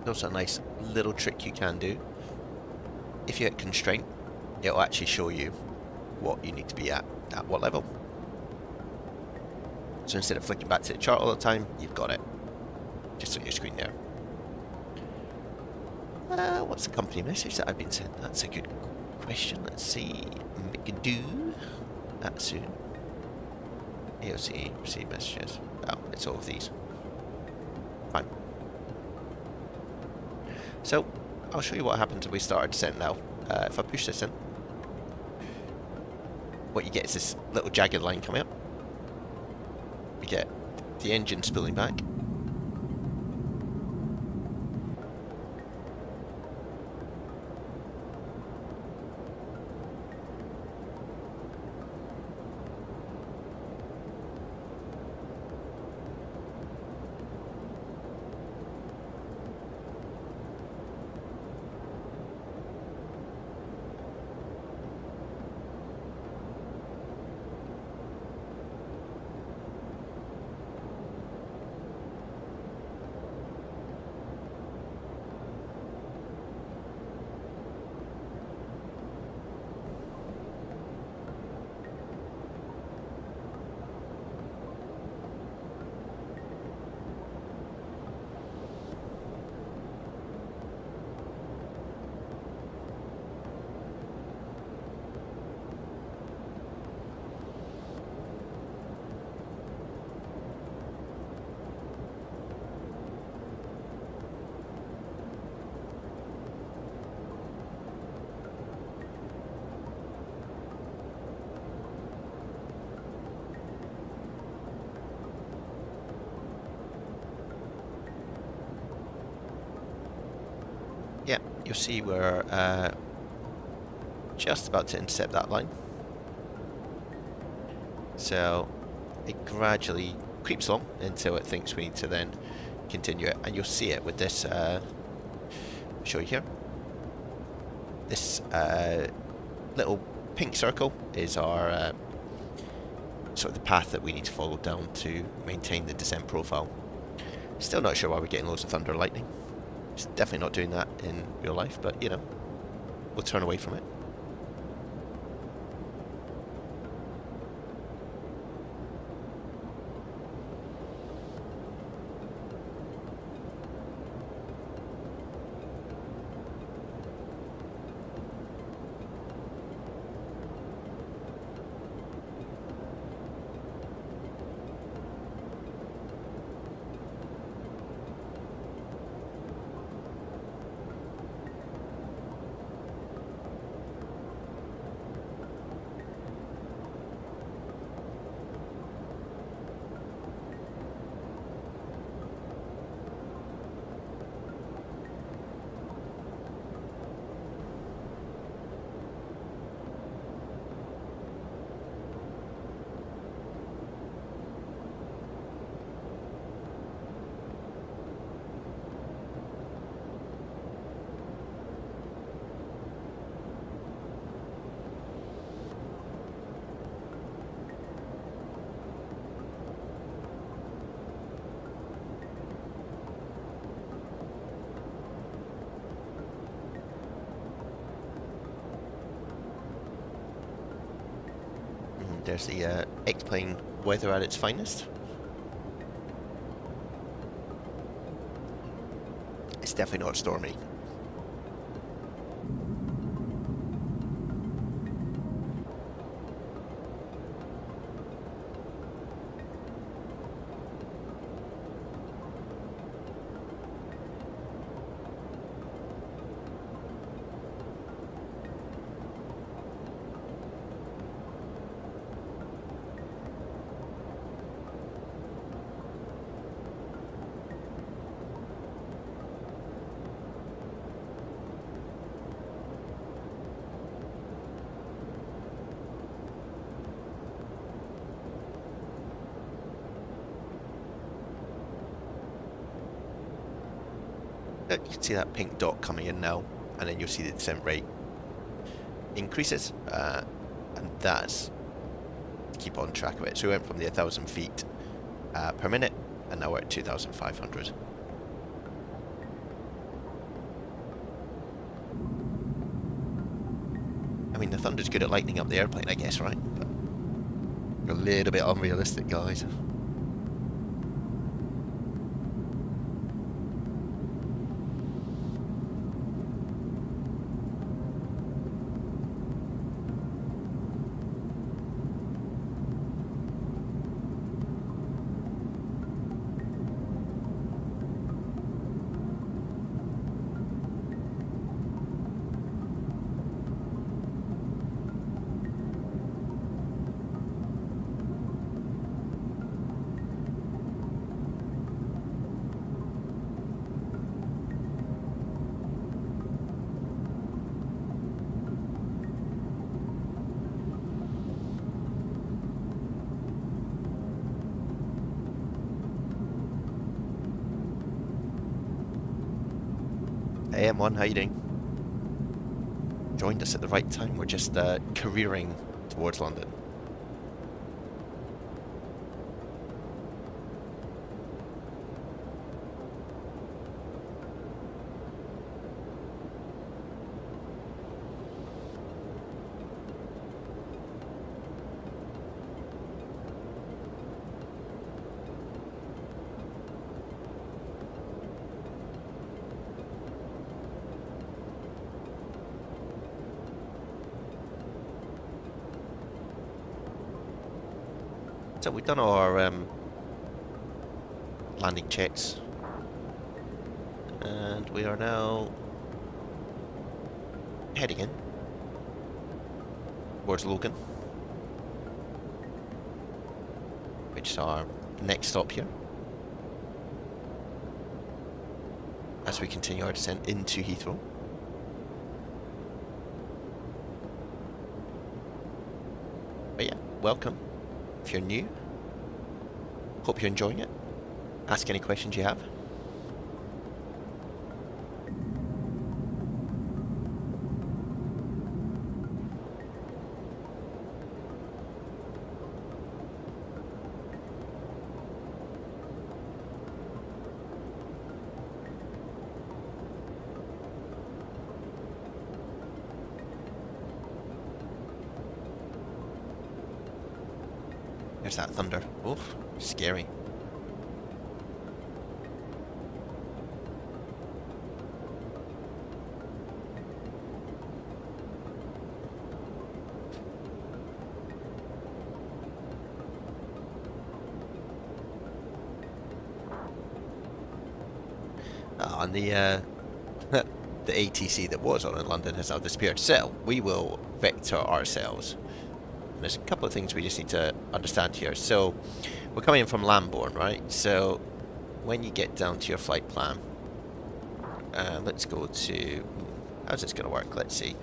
Also a nice little trick you can do. If you hit constraint, it'll actually show you what you need to be at what level. So instead of flicking back to the chart all the time, you've got it just on your screen there. What's the company message that I've been sent? That's a good question. Let's see. McDo. That's soon. AOC, receive messages. Oh, it's all of these. Fine. So, I'll show you what happens if we start our descent now. If I push this in, what you get is this little jagged line coming up. We get the engine spilling back. Yeah, you'll see we're just about to intercept that line. So it gradually creeps along until it thinks we need to then continue it, and you'll see it with this. I'll show you here. This little pink circle is our sort of the path that we need to follow down to maintain the descent profile. Still not sure why we're getting loads of thunder and lightning. It's definitely not doing that in real life, but you know, we'll turn away from it. There's the X-plane weather at its finest. It's definitely not stormy. You can see that pink dot coming in now, and then you'll see the descent rate increases, and that's to keep on track of it. So we went from the 1,000 feet per minute, and now we're at 2,500. I mean, the Thunder's good at lighting up the airplane, I guess, right? But a little bit unrealistic, guys. AM1, how you doing? Joined us at the right time. We're just careering towards London. So we've done our landing checks, and we are now heading in towards Logan, which is our next stop here, as we continue our descent into Heathrow. But yeah, welcome. If you're new, hope you're enjoying it. Ask any questions you have. There's that thunder. Oh, scary. And the the ATC that was on in London has now disappeared. So we will vector ourselves. And there's a couple of things we just need to understand here. So we're coming in from Lambourne, right? So when you get down to your flight plan, let's go to, how's this going to work? Let's see.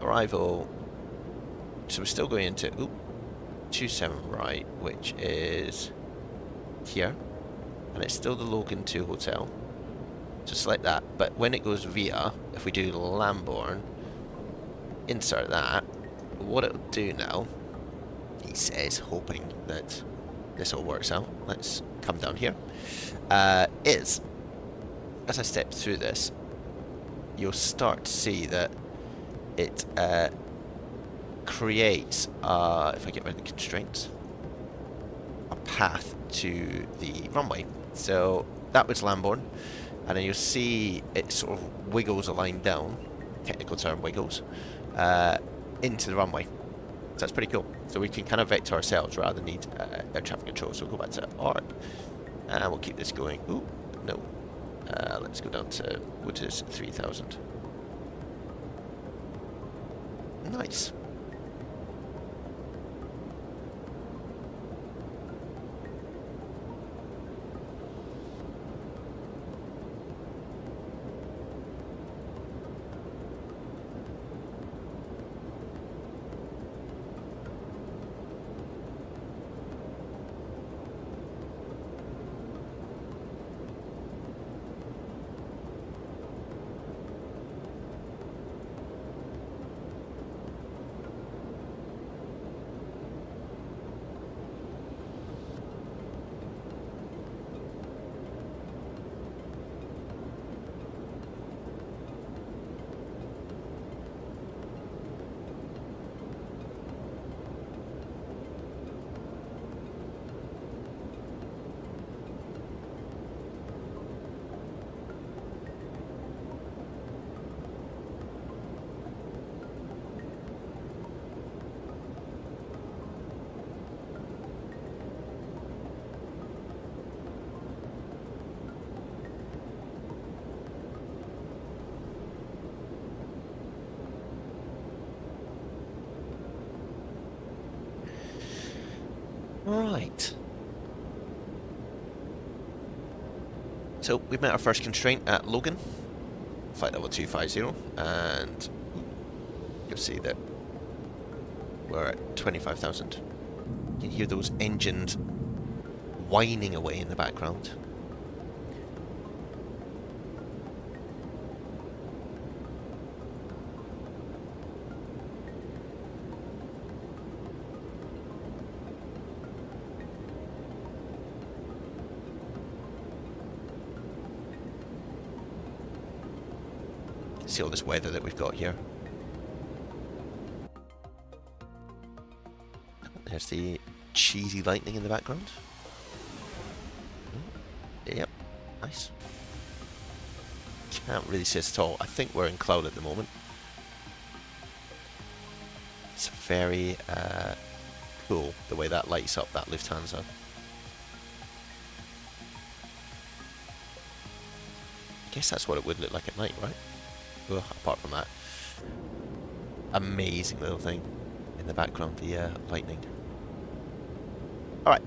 Arrival. So we're still going into 27 right, which is here. And it's still the Logan 2 hotel. Just like that. But when it goes via, if we do Lambourne, insert that, what it'll do now, he says, hoping that this all works out, let's come down here, is, as I step through this, you'll start to see that it creates, if I get rid of the constraints, a path to the runway. So that was Lambourne, and then you'll see it sort of wiggles a line down, technical term wiggles, into the runway. So that's pretty cool. So we can kind of vector ourselves rather than need air traffic control. So we'll go back to ARC, and we'll keep this going. Ooh, no. Let's go down to, what is 3000. Nice. Right. So we've met our first constraint at Logan, flight level 250, and you'll see that we're at 25,000. You can hear those engines whining away in the background. See all this weather that we've got here. There's the cheesy lightning in the background. Yep, nice. Can't really see it at all. I think we're in cloud at the moment. It's very cool the way that lights up that Lufthansa. I guess that's what it would look like at night, right? Well, apart from that, amazing little thing in the background, the lightning. Alright,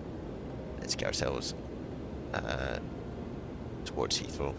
let's get ourselves towards Heathrow.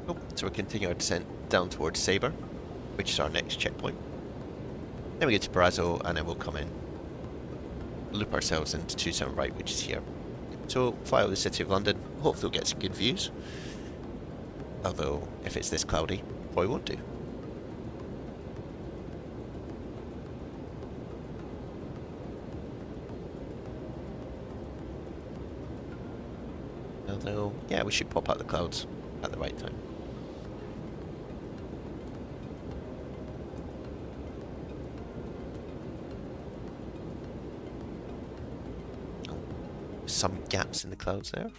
Oh, so we're continuing our descent down towards Sabre, which is our next checkpoint. Then we get to Brazzo, and then we'll come in, loop ourselves into 27 right, which is here. So, fly over the city of London, hopefully we'll get some good views. Although, if it's this cloudy, probably won't do. Although, yeah, we should pop out the clouds at the right time. Oh, some gaps in the clouds there.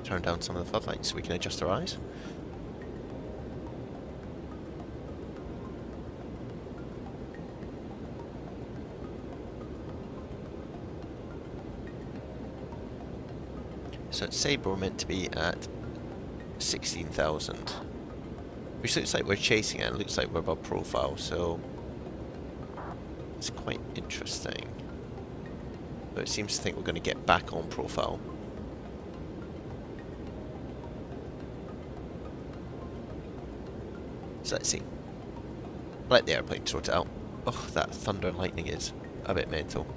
Turn down some of the floodlights so we can adjust our eyes. So at Sabre we're meant to be at 16,000, which looks like we're chasing it, and looks like we're above profile, so it's quite interesting. But it seems to think we're going to get back on profile. So let's see. Let the airplane sort it out. Oh, that thunder and lightning is a bit mental.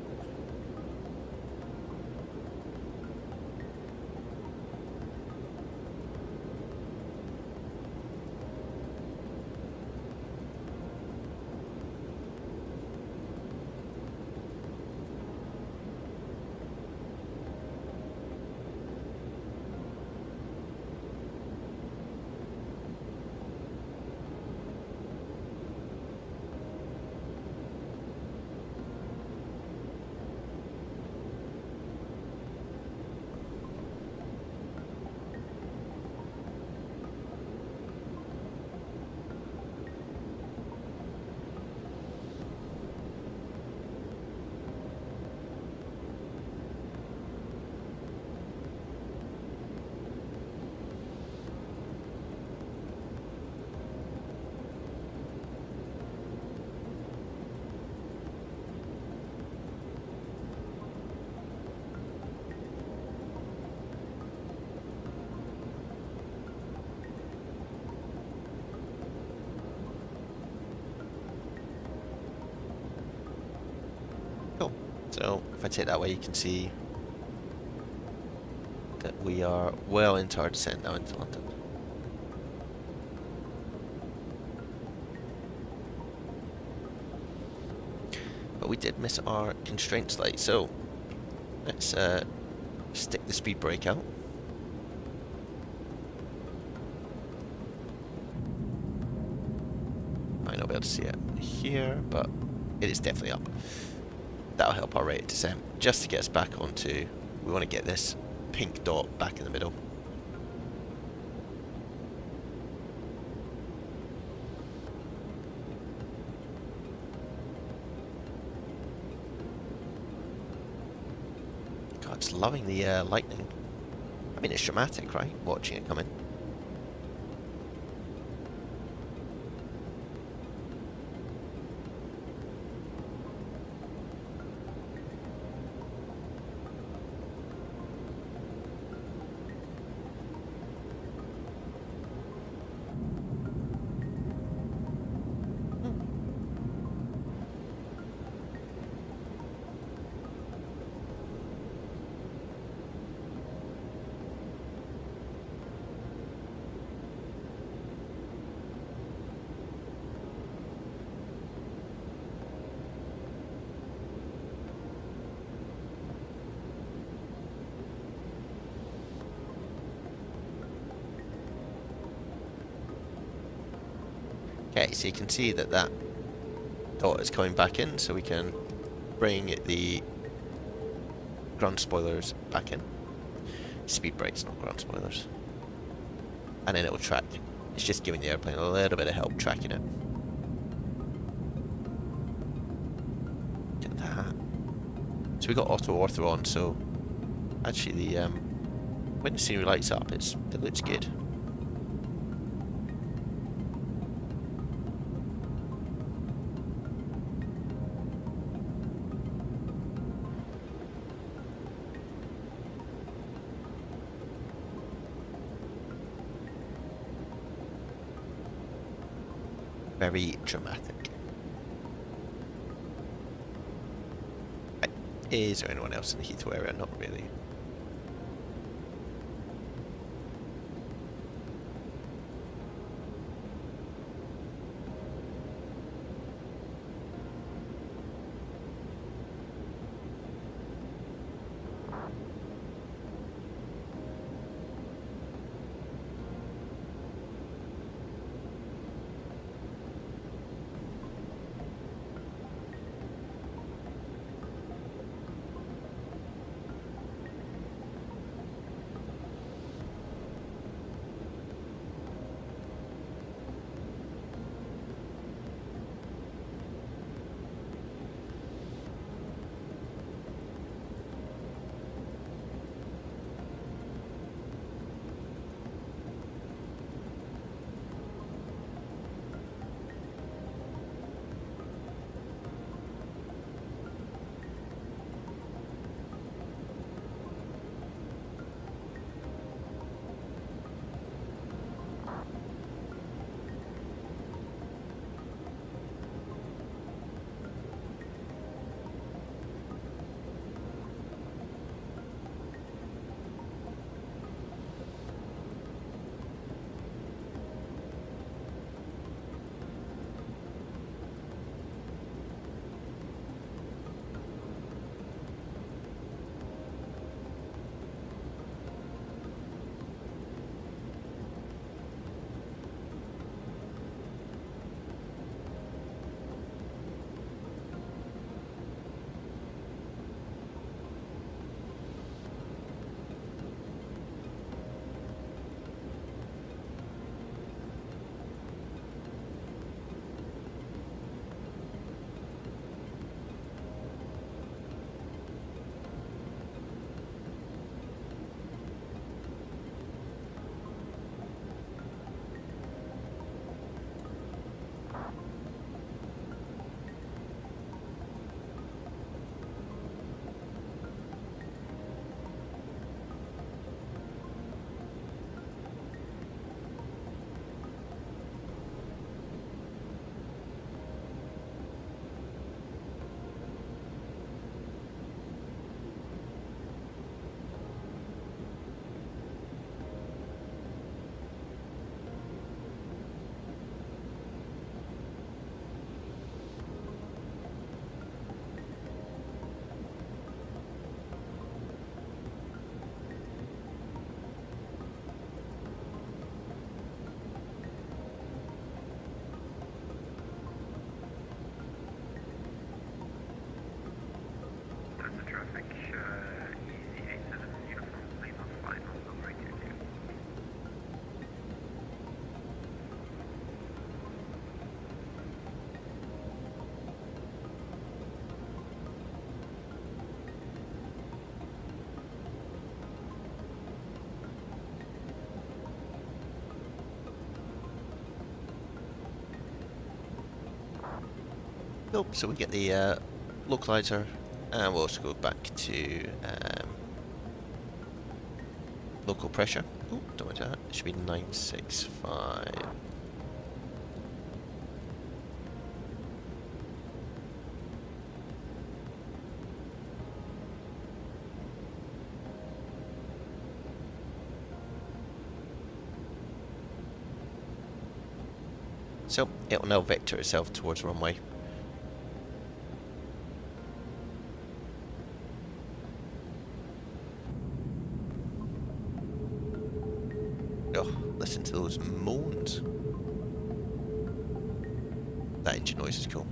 Cool. So if I take that way, you can see that we are well into our descent now into London. But we did miss our constraints light, so let's stick the speed brake out. Might not be able to see it here, but it is definitely up. That'll help our rate of descent, just to get us back onto, we want to get this pink dot back in the middle. God, it's loving the lightning. I mean, it's dramatic, right? Watching it come in. Okay, so you can see that that dot is coming back in, so we can bring the ground spoilers back in. Speed brakes, not ground spoilers. And then it'll track. It's just giving the airplane a little bit of help tracking it. Look at that. So we got auto ortho on, so actually the when the scenery lights up, it looks good. Very dramatic. Right. Is there anyone else in the Heathrow area? Not really. Nope, so we get the localizer, and we'll also go back to local pressure. Oh, don't want that. It should be 965. So it'll now vector itself towards runway. Oh, listen to those moans. That engine noise is cool.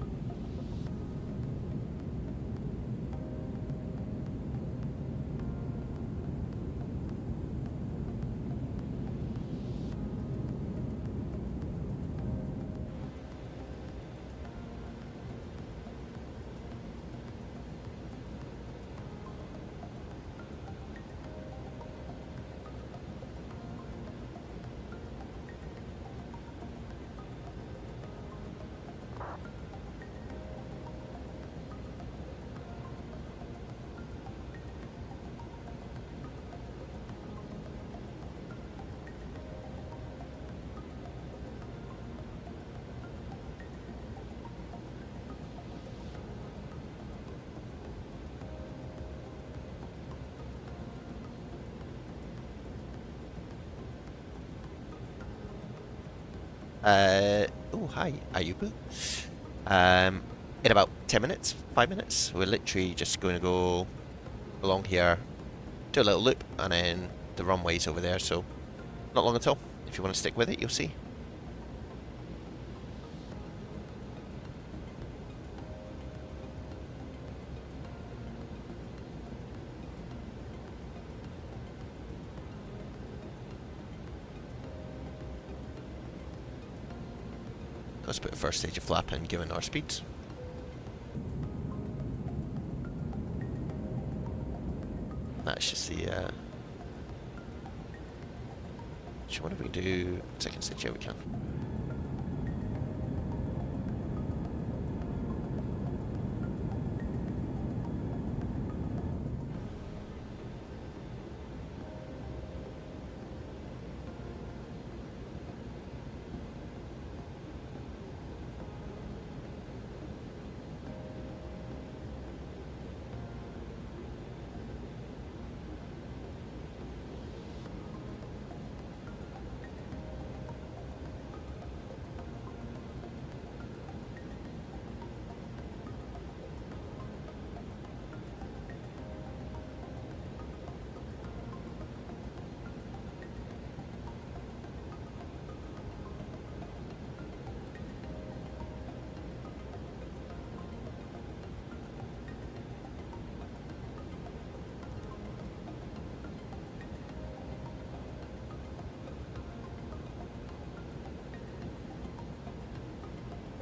Oh, hi, Ayubu. In about 10 minutes, 5 minutes, we're literally just going to go along here, do a little loop, and then the runway's over there, so not long at all. If you want to stick with it, you'll see. Let's put the first stage of flap in, given our speeds. That's just the, I wonder if we can do second stage. Yeah, we can.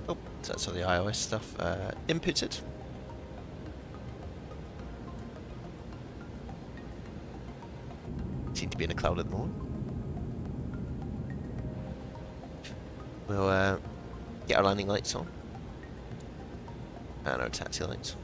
Oh, so that's all the iOS stuff inputted. Seem to be in a cloud at the moment. We'll get our landing lights on and our taxi lights.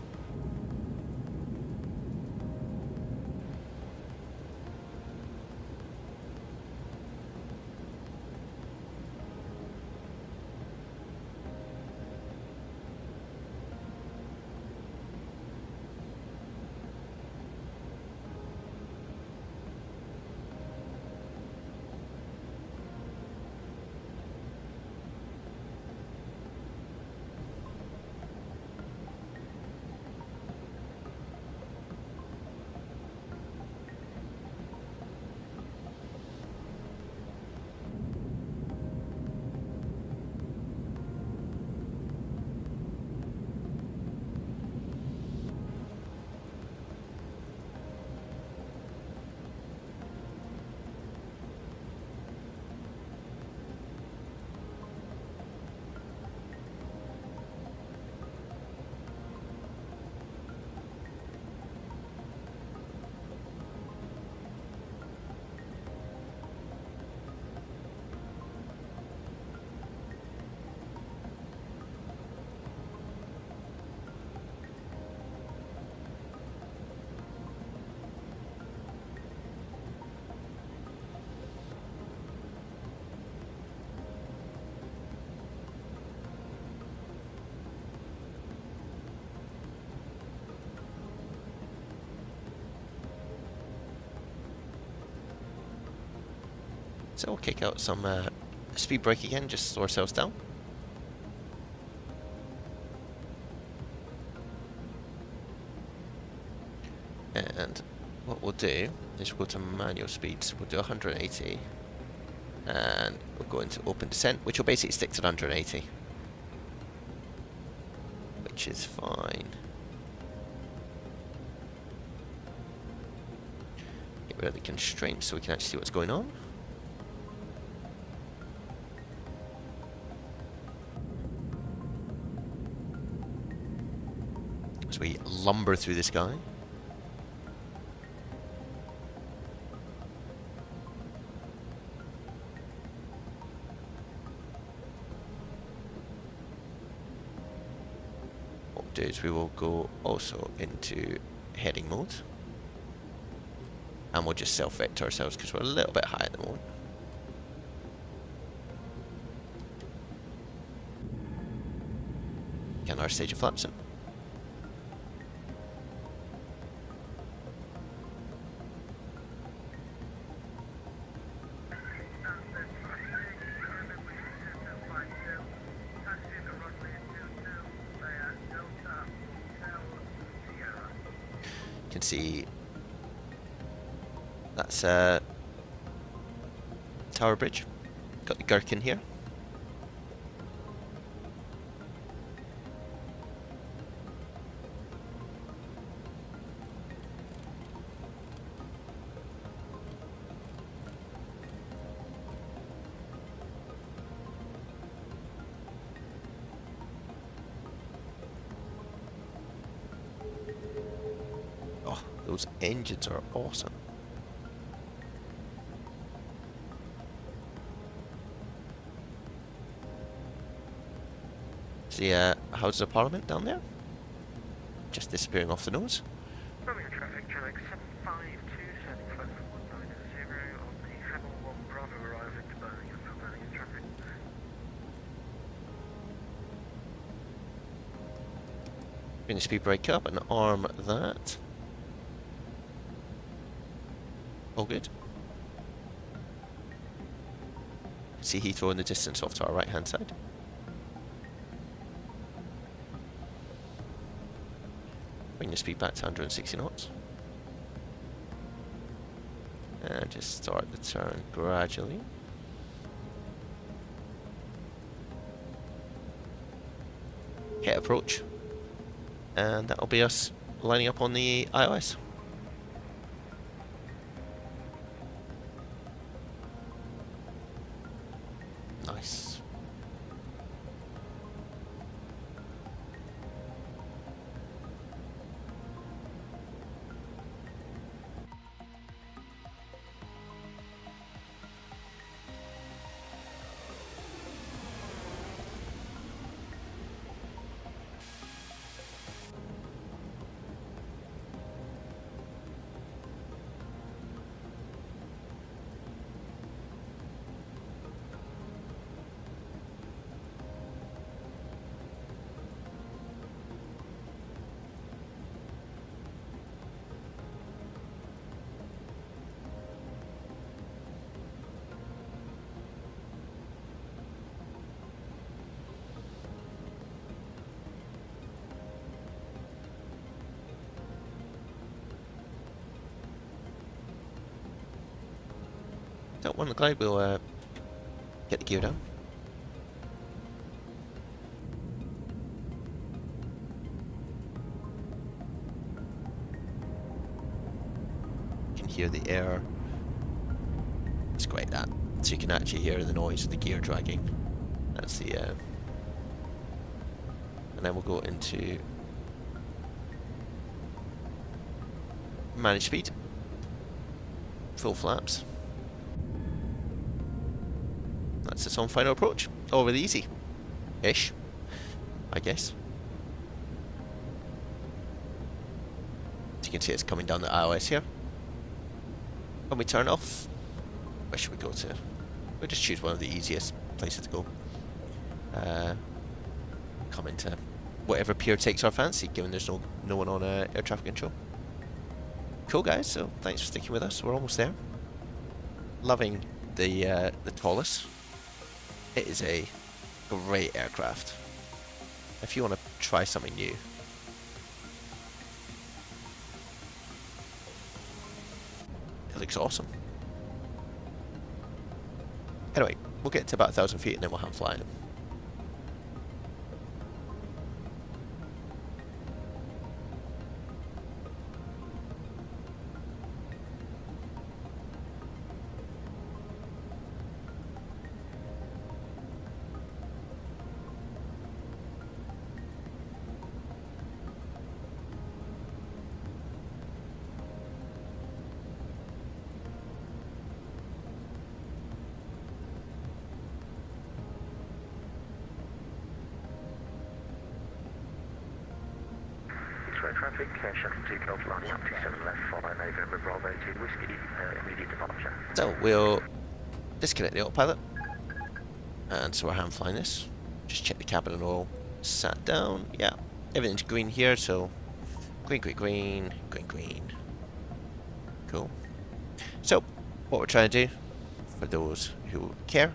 So we'll kick out some speed brake again, just slow ourselves down. And what we'll do is we'll go to manual speeds. We'll do 180, and we'll go into open descent, which will basically stick to 180. which is fine. Get rid of the constraints so we can actually see what's going on. As we lumber through the sky. Is we will go also into heading mode, and we'll just self-vector ourselves because we're a little bit high at the moment. Get our stage of flaps in. Can see that's Tower Bridge. Got the gherkin here. Those engines are awesome. See, how's the Parliament down there? Just disappearing off the nose. Romeo traffic, Traffic 752, flight 190 on the Hamel 1 Bravo arriving to Birmingham for Birmingham traffic. Bring the speed brake up and arm that. All good. See Heathrow in the distance off to our right hand side. Bring the speed back to 160 knots. And just start the turn gradually. Hit approach. And that'll be us lining up on the iOS. Nice. That one glide, we'll get the gear down. You can hear the air. It's quite that. So you can actually hear the noise of the gear dragging. That's the and then we'll go into manage speed. Full flaps. That's its own final approach. Over the easy-ish, I guess. As you can see, it's coming down the iOS here. When we turn off, where should we go to? We'll just choose one of the easiest places to go. Come into whatever pier takes our fancy, given there's no one on air traffic control. Cool, guys. So thanks for sticking with us. We're almost there. Loving the Toliss. It is a great aircraft. If you want to try something new, it looks awesome. Anyway, we'll get to about 1,000 feet and then we'll have flying. traffic, shuttle 2 Golf lining up 27 left, follow November Bravo 2 Whiskey, immediate departure. So we'll disconnect the autopilot, and so we're hand flying this. Just check the cabin and all sat down. Yeah, everything's green here, so green, green, green, green, green. Cool. So what we're trying to do, for those who care,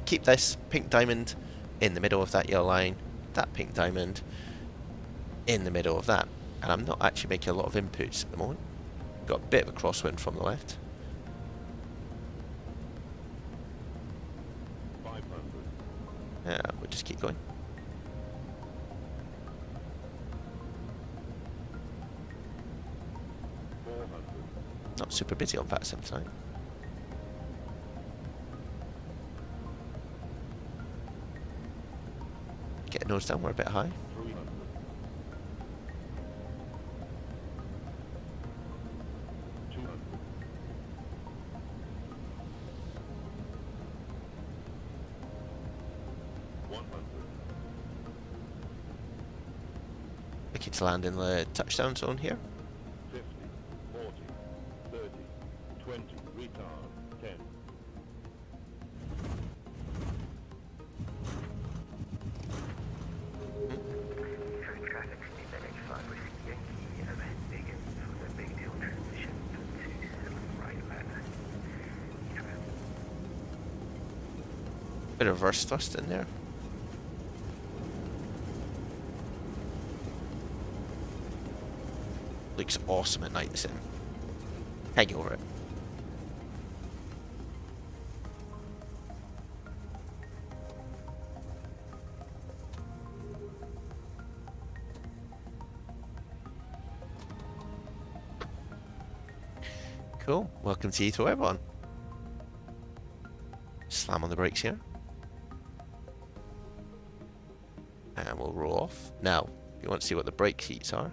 keep this pink diamond in the middle of that yellow line, that pink diamond in the middle of that. And I'm not actually making a lot of inputs at the moment. Got a bit of a crosswind from the left. 500. Yeah, we'll just keep going. Not super busy on Vatsim tonight. Get a nose down, we're a bit high. 300. 200. 100. Looking to land in the touchdown zone here. 50. 40. 30. 20. Retard. 10. Traffic, speed X5 Whiskey Yankee, overhead Biggin for the Big Deal transition to 7 right ladder. Bit of reverse thrust in there. Looks awesome at night, this sim. Can't get over it. Cool. Welcome to Heathrow, everyone. Slam on the brakes here. And we'll roll off. Now, if you want to see what the brake seats are,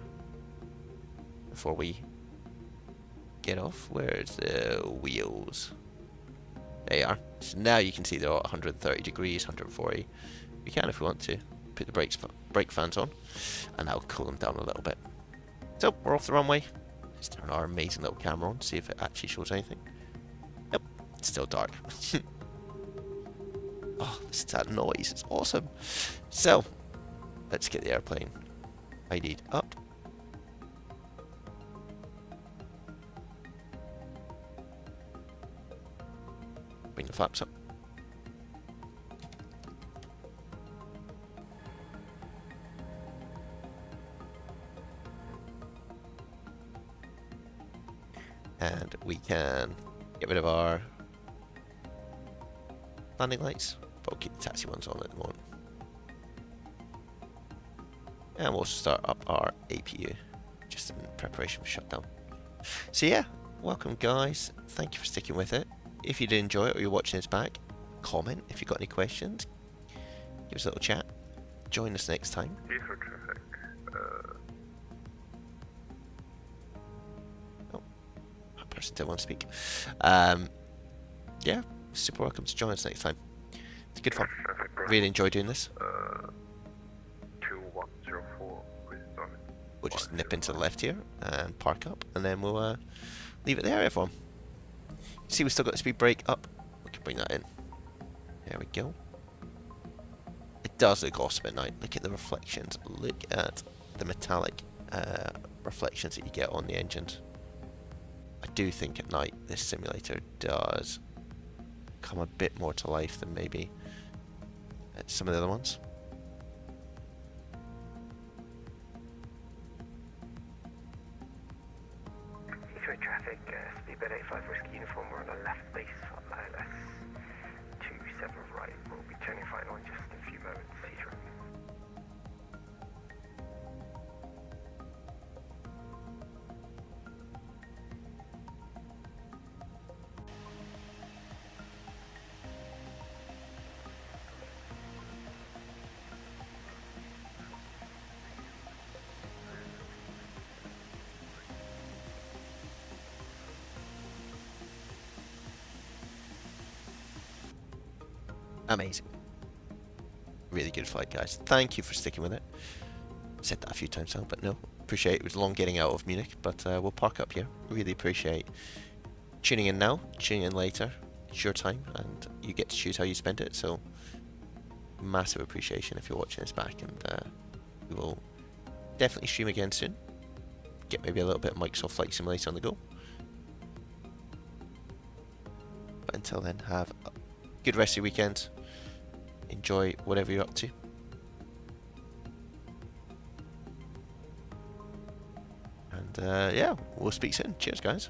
before we get off, where's the wheels? They are. So now you can see they're all 130 degrees, 140. We can, if we want to, put the brake fans on, and that'll cool them down a little bit. So, we're off the runway. Let's turn our amazing little camera on, see if it actually shows anything. Yep, it's still dark. Oh, listen to that noise, it's awesome. So, let's get the airplane ID'd up. Bring the flaps up. And we can get rid of our landing lights, but we'll keep the taxi ones on at the moment. And we'll also start up our APU, just in preparation for shutdown. So yeah, welcome guys, thank you for sticking with it. If you did enjoy it or you're watching this back, comment if you've got any questions. Give us a little chat. Join us next time. Heathrow traffic. Oh, that person didn't want to speak. Yeah, super welcome to join us next time. It's good fun. Really enjoy doing this. 2104 with We'll just nip into the left here and park up, and then we'll leave it there, everyone. See, we've still got the speed brake up. We can bring that in. There we go. It does look awesome at night. Look at the reflections. Look at the metallic reflections that you get on the engines. I do think at night this simulator does come a bit more to life than maybe some of the other ones. Heathrow traffic, speedbird 85 Whiskey uniform, we're on the left base for ILS 27 right. We'll be turning final in just a few moments. Heathrow. Amazing. Really good flight, guys. Thank you for sticking with it. said that a few times now, but no, appreciate it. It was long getting out of Munich, but we'll park up here. Really appreciate tuning in now, tuning in later. It's your time, and you get to choose how you spend it, so massive appreciation if you're watching this back, and we will definitely stream again soon. Get maybe a little bit of Microsoft Flight Simulator on the go. But until then, have a good rest of your weekend. Enjoy whatever you're up to. And yeah, we'll speak soon. Cheers, guys.